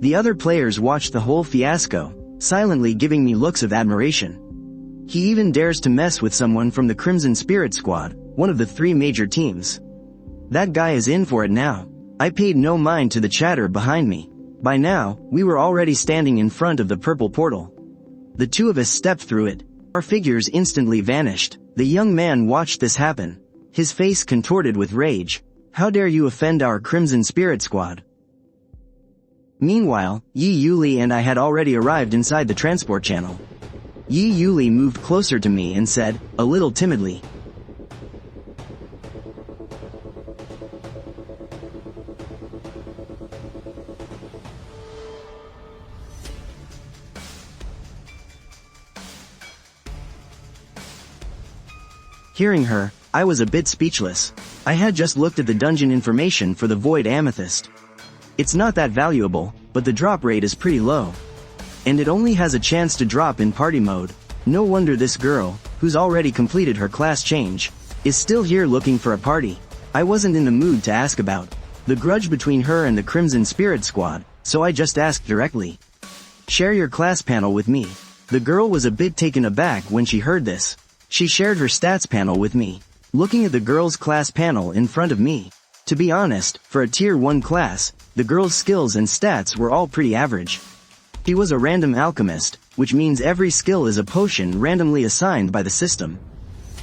The other players watched the whole fiasco, silently giving me looks of admiration. He even dares to mess with someone from the Crimson Spirit Squad, one of the 3 major teams. That guy is in for it now. I paid no mind to the chatter behind me. By now, we were already standing in front of the purple portal. The 2 of us stepped through it. Our figures instantly vanished. The young man watched this happen, his face contorted with rage. How dare you offend our Crimson Spirit Squad? Meanwhile, Yi Yuli and I had already arrived inside the transport channel. Yi Yuli moved closer to me and said, a little timidly, Hearing her, I was a bit speechless. I had just looked at the dungeon information for the Void Amethyst. It's not that valuable, but the drop rate is pretty low. And it only has a chance to drop in party mode. No wonder this girl, who's already completed her class change, is still here looking for a party. I wasn't in the mood to ask about the grudge between her and the Crimson Spirit Squad, so I just asked directly. Share your class panel with me. The girl was a bit taken aback when she heard this. She shared her stats panel with me, looking at the girl's class panel in front of me. To be honest, for a tier 1 class, the girl's skills and stats were all pretty average. She was a random alchemist, which means every skill is a potion randomly assigned by the system.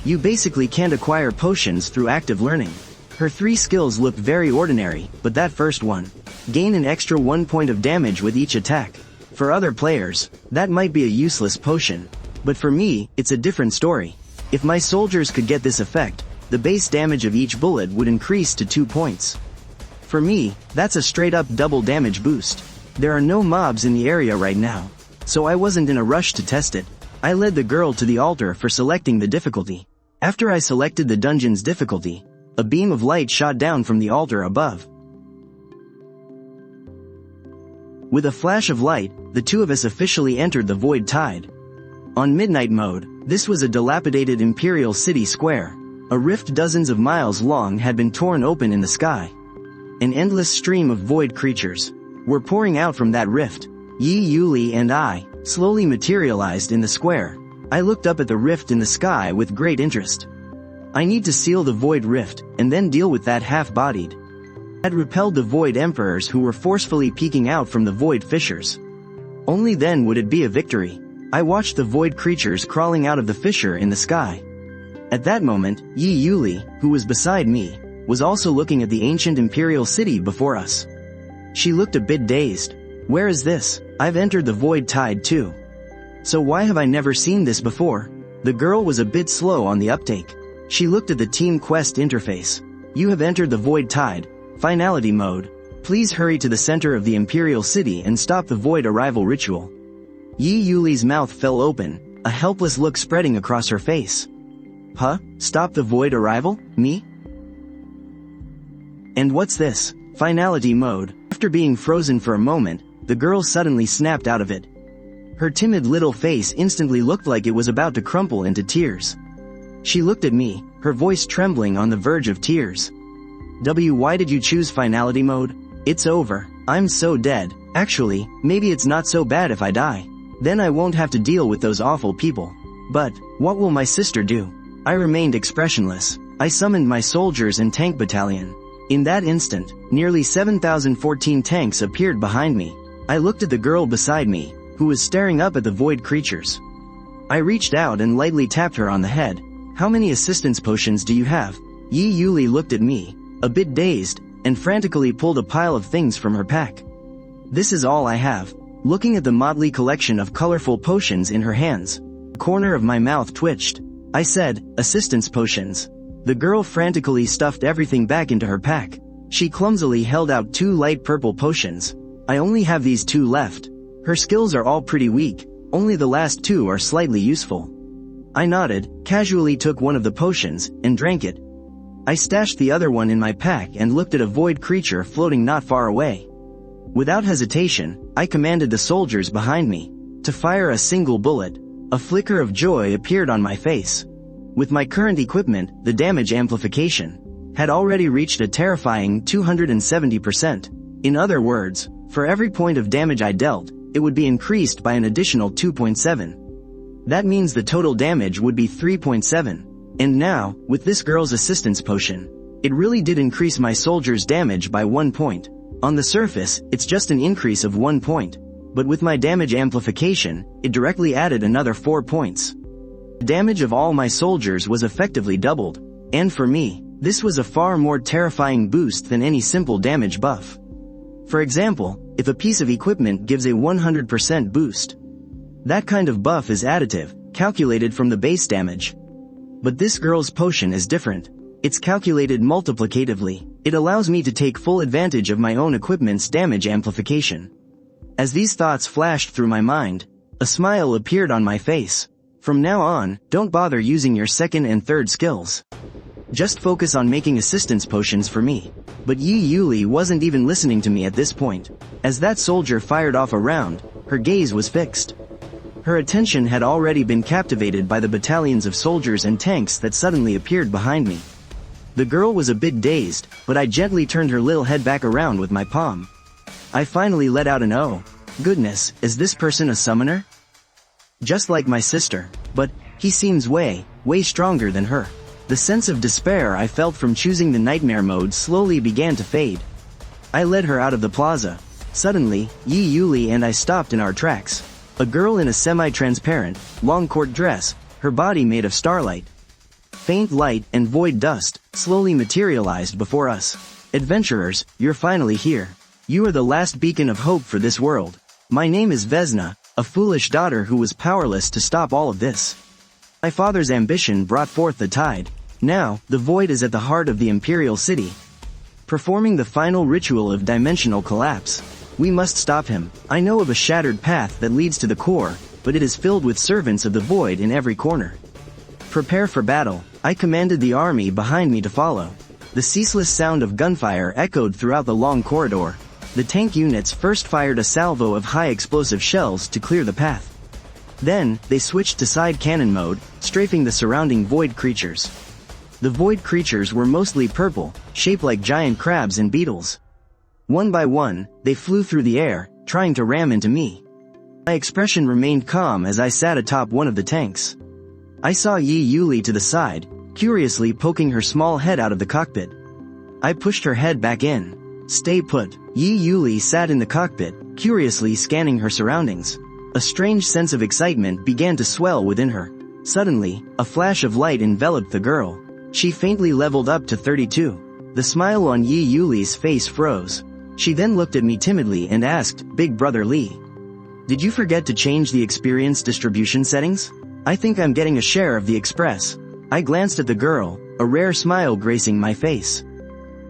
You basically can't acquire potions through active learning. Her 3 skills looked very ordinary, but that first one, gain an extra 1 point of damage with each attack. For other players, that might be a useless potion. But for me, it's a different story. If my soldiers could get this effect, the base damage of each bullet would increase to 2 points. For me, that's a straight-up double damage boost. There are no mobs in the area right now, so I wasn't in a rush to test it. I led the girl to the altar for selecting the difficulty. After I selected the dungeon's difficulty, a beam of light shot down from the altar above. With a flash of light, the two of us officially entered the Void Tide. On midnight mode, this was a dilapidated Imperial City square. A rift dozens of miles long had been torn open in the sky. An endless stream of void creatures were pouring out from that rift. Yi Yuli and I slowly materialized in the square. I looked up at the rift in the sky with great interest. I need to seal the void rift, and then deal with that half-bodied. Had repelled the void emperors who were forcefully peeking out from the void fissures. Only then would it be a victory. I watched the void creatures crawling out of the fissure in the sky. At that moment, Yi Yuli, who was beside me, was also looking at the ancient imperial city before us. She looked a bit dazed. Where is this? I've entered the Void Tide too. So why have I never seen this before? The girl was a bit slow on the uptake. She looked at the Team Quest interface. You have entered the Void Tide, finality mode. Please hurry to the center of the imperial city and stop the void arrival ritual. Yi Yuli's mouth fell open, a helpless look spreading across her face. Huh? Stop the void arrival? Me? And what's this? Finality mode. After being frozen for a moment, the girl suddenly snapped out of it. Her timid little face instantly looked like it was about to crumple into tears. She looked at me, her voice trembling on the verge of tears. Why did you choose finality mode? It's over. I'm so dead. Actually, maybe it's not so bad if I die. Then I won't have to deal with those awful people. But, what will my sister do? I remained expressionless. I summoned my soldiers and tank battalion. In that instant, nearly 7,014 tanks appeared behind me. I looked at the girl beside me, who was staring up at the void creatures. I reached out and lightly tapped her on the head. How many assistance potions do you have? Yi Yuli looked at me, a bit dazed, and frantically pulled a pile of things from her pack. This is all I have. Looking at the motley collection of colorful potions in her hands, the corner of my mouth twitched. I said, assistance potions. The girl frantically stuffed everything back into her pack. She clumsily held out 2 light purple potions. I only have these 2 left. Her skills are all pretty weak, only the last 2 are slightly useful. I nodded, casually took one of the potions, and drank it. I stashed the other one in my pack and looked at a void creature floating not far away. Without hesitation, I commanded the soldiers behind me to fire a single bullet. A flicker of joy appeared on my face. With my current equipment, the damage amplification had already reached a terrifying 270%. In other words, for every point of damage I dealt, it would be increased by an additional 2.7. That means the total damage would be 3.7. And now, with this girl's assistance potion, it really did increase my soldiers' damage by 1 point. On the surface, it's just an increase of 1 point. But with my damage amplification, it directly added another 4 points. The damage of all my soldiers was effectively doubled. And for me, This was a far more terrifying boost than any simple damage buff. For example, if a piece of equipment gives a 100% boost, that kind of buff is additive, calculated from the base damage. But this girl's potion is different. It's calculated multiplicatively. It allows me to take full advantage of my own equipment's damage amplification. As these thoughts flashed through my mind, a smile appeared on my face. From now on, don't bother using your second and third skills. Just focus on making assistance potions for me. But Yi Yuli wasn't even listening to me at this point. As that soldier fired off a round, her gaze was fixed. Her attention had already been captivated by the battalions of soldiers and tanks that suddenly appeared behind me. The girl was a bit dazed, but I gently turned her little head back around with my palm. I finally let out an "Oh, goodness, is this person a summoner?" Just like my sister, but he seems way stronger than her. The sense of despair I felt from choosing the nightmare mode slowly began to fade. I led her out of the plaza. Suddenly, Yi Yuli and I stopped in our tracks. A girl in a semi-transparent, long-court dress, her body made of starlight. Faint light and void dust slowly materialized before us. "Adventurers, you're finally here. You are the last beacon of hope for this world. My name is Vesna, a foolish daughter who was powerless to stop all of this. My father's ambition brought forth the tide. Now, the void is at the heart of the Imperial City, performing the final ritual of dimensional collapse. We must stop him. I know of a shattered path that leads to the core, but it is filled with servants of the void in every corner. Prepare for battle." I commanded the army behind me to follow. The ceaseless sound of gunfire echoed throughout the long corridor. The tank units first fired a salvo of high-explosive shells to clear the path. Then, they switched to side cannon mode, strafing the surrounding void creatures. The void creatures were mostly purple, shaped like giant crabs and beetles. One by one, they flew through the air, trying to ram into me. My expression remained calm as I sat atop one of the tanks. I saw Yi Yuli to the side, curiously poking her small head out of the cockpit. I pushed her head back in. "Stay put." Yi Yuli sat in the cockpit, curiously scanning her surroundings. A strange sense of excitement began to swell within her. Suddenly, a flash of light enveloped the girl. She faintly leveled up to 32. The smile on Yi Yuli's face froze. She then looked at me timidly and asked, "Big Brother Lee, did you forget to change the experience distribution settings? I think I'm getting a share of the express." I glanced at the girl, a rare smile gracing my face.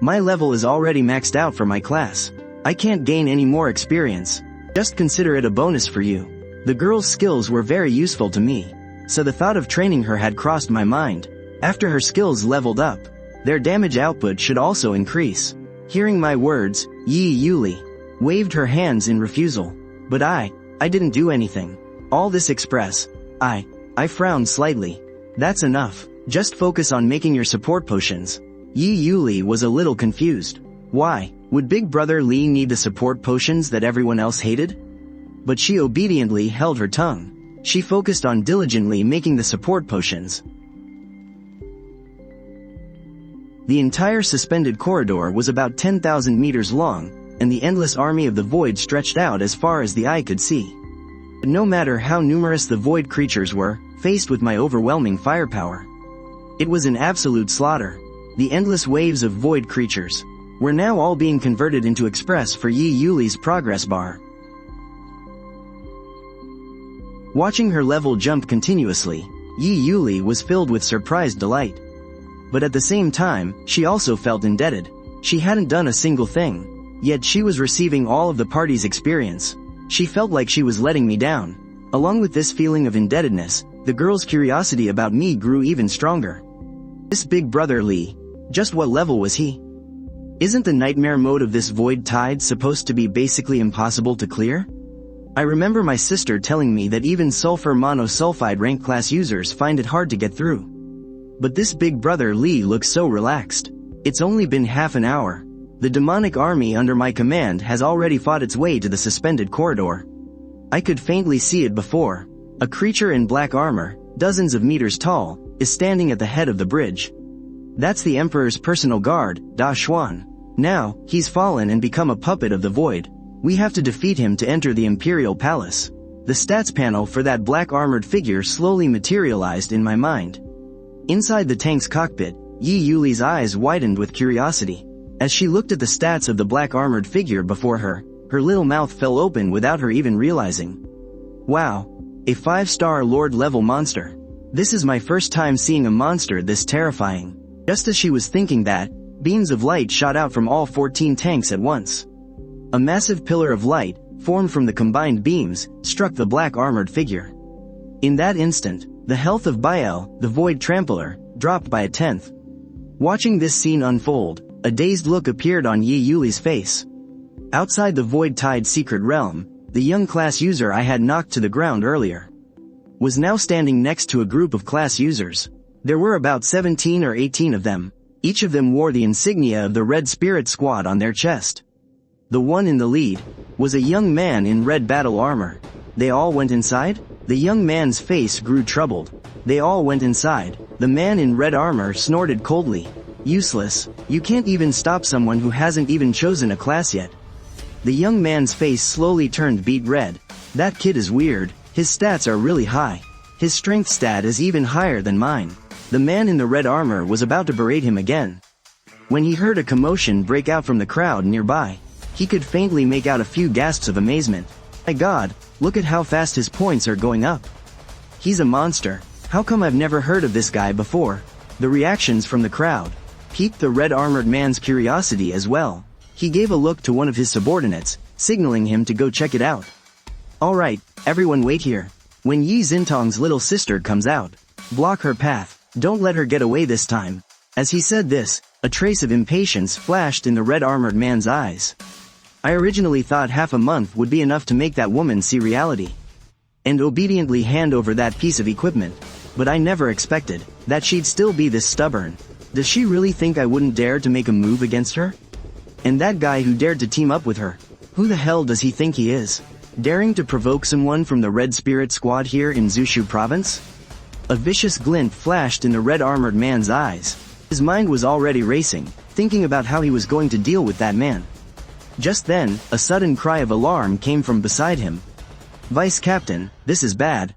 "My level is already maxed out for my class. I can't gain any more experience. Just consider it a bonus for you." The girl's skills were very useful to me, so the thought of training her had crossed my mind. After her skills leveled up, their damage output should also increase. Hearing my words, Yi Yuli waved her hands in refusal. But I didn't do anything. All this express, I frowned slightly. "That's enough. Just focus on making your support potions." Yi Yuli was a little confused. Why would Big Brother Lee need the support potions that everyone else hated? But she obediently held her tongue. She focused on diligently making the support potions. The entire suspended corridor was about 10,000 meters long, and the endless army of the void stretched out as far as the eye could see. But no matter how numerous the void creatures were, faced with my overwhelming firepower, it was an absolute slaughter. The endless waves of void creatures were now all being converted into express for Yi Yuli's progress bar. Watching her level jump continuously, Yi Yuli was filled with surprised delight. But at the same time, she also felt indebted. She hadn't done a single thing, yet she was receiving all of the party's experience. She felt like she was letting me down. Along with this feeling of indebtedness, the girl's curiosity about me grew even stronger. This Big Brother Lee, just what level was he? Isn't the nightmare mode of this void tide supposed to be basically impossible to clear? I remember my sister telling me that even sulfur monosulfide rank class users find it hard to get through. But this Big Brother Lee looks so relaxed. It's only been half an hour. The demonic army under my command has already fought its way to the suspended corridor. I could faintly see it before. A creature in black armor, dozens of meters tall, is standing at the head of the bridge. That's the Emperor's personal guard, Da Xuan. Now, he's fallen and become a puppet of the void. We have to defeat him to enter the Imperial Palace. The stats panel for that black armored figure slowly materialized in my mind. Inside the tank's cockpit, Yi Yuli's eyes widened with curiosity. As she looked at the stats of the black armored figure before her, her little mouth fell open without her even realizing. Wow. A 5-star Lord level monster. This is my first time seeing a monster this terrifying. Just as she was thinking that, beams of light shot out from all 14 tanks at once. A massive pillar of light, formed from the combined beams, struck the black armored figure. In that instant, the health of Bael, the Void Trampler, dropped by a 10th. Watching this scene unfold, a dazed look appeared on Yi Yuli's face. Outside the Void Tide secret realm, the young class user I had knocked to the ground earlier was now standing next to a group of class users. There were about 17 or 18 of them. Each of them wore the insignia of the Red Spirit Squad on their chest. The one in the lead was a young man in red battle armor. They all went inside? The young man's face grew troubled. They all went inside. The man in red armor snorted coldly. Useless. You can't even stop someone who hasn't even chosen a class yet. The young man's face slowly turned beet red. That kid is weird. His stats are really high. His strength stat is even higher than mine. The man in the red armor was about to berate him again, when he heard a commotion break out from the crowd nearby. He could faintly make out a few gasps of amazement. My god, look at how fast his points are going up. He's a monster. How come I've never heard of this guy before? The reactions from the crowd piqued the red-armored man's curiosity as well. He gave a look to one of his subordinates, signaling him to go check it out. Alright, everyone wait here. When Yi Xintong's little sister comes out, block her path. Don't let her get away this time. As he said this, a trace of impatience flashed in the red-armored man's eyes. I originally thought half a month would be enough to make that woman see reality and obediently hand over that piece of equipment, but I never expected that she'd still be this stubborn. Does she really think I wouldn't dare to make a move against her? And that guy who dared to team up with her, who the hell does he think he is? Daring to provoke someone from the Red Spirit Squad here in Zushu Province? A vicious glint flashed in the red-armored man's eyes. His mind was already racing, thinking about how he was going to deal with that man. Just then, a sudden cry of alarm came from beside him. Vice Captain, this is bad.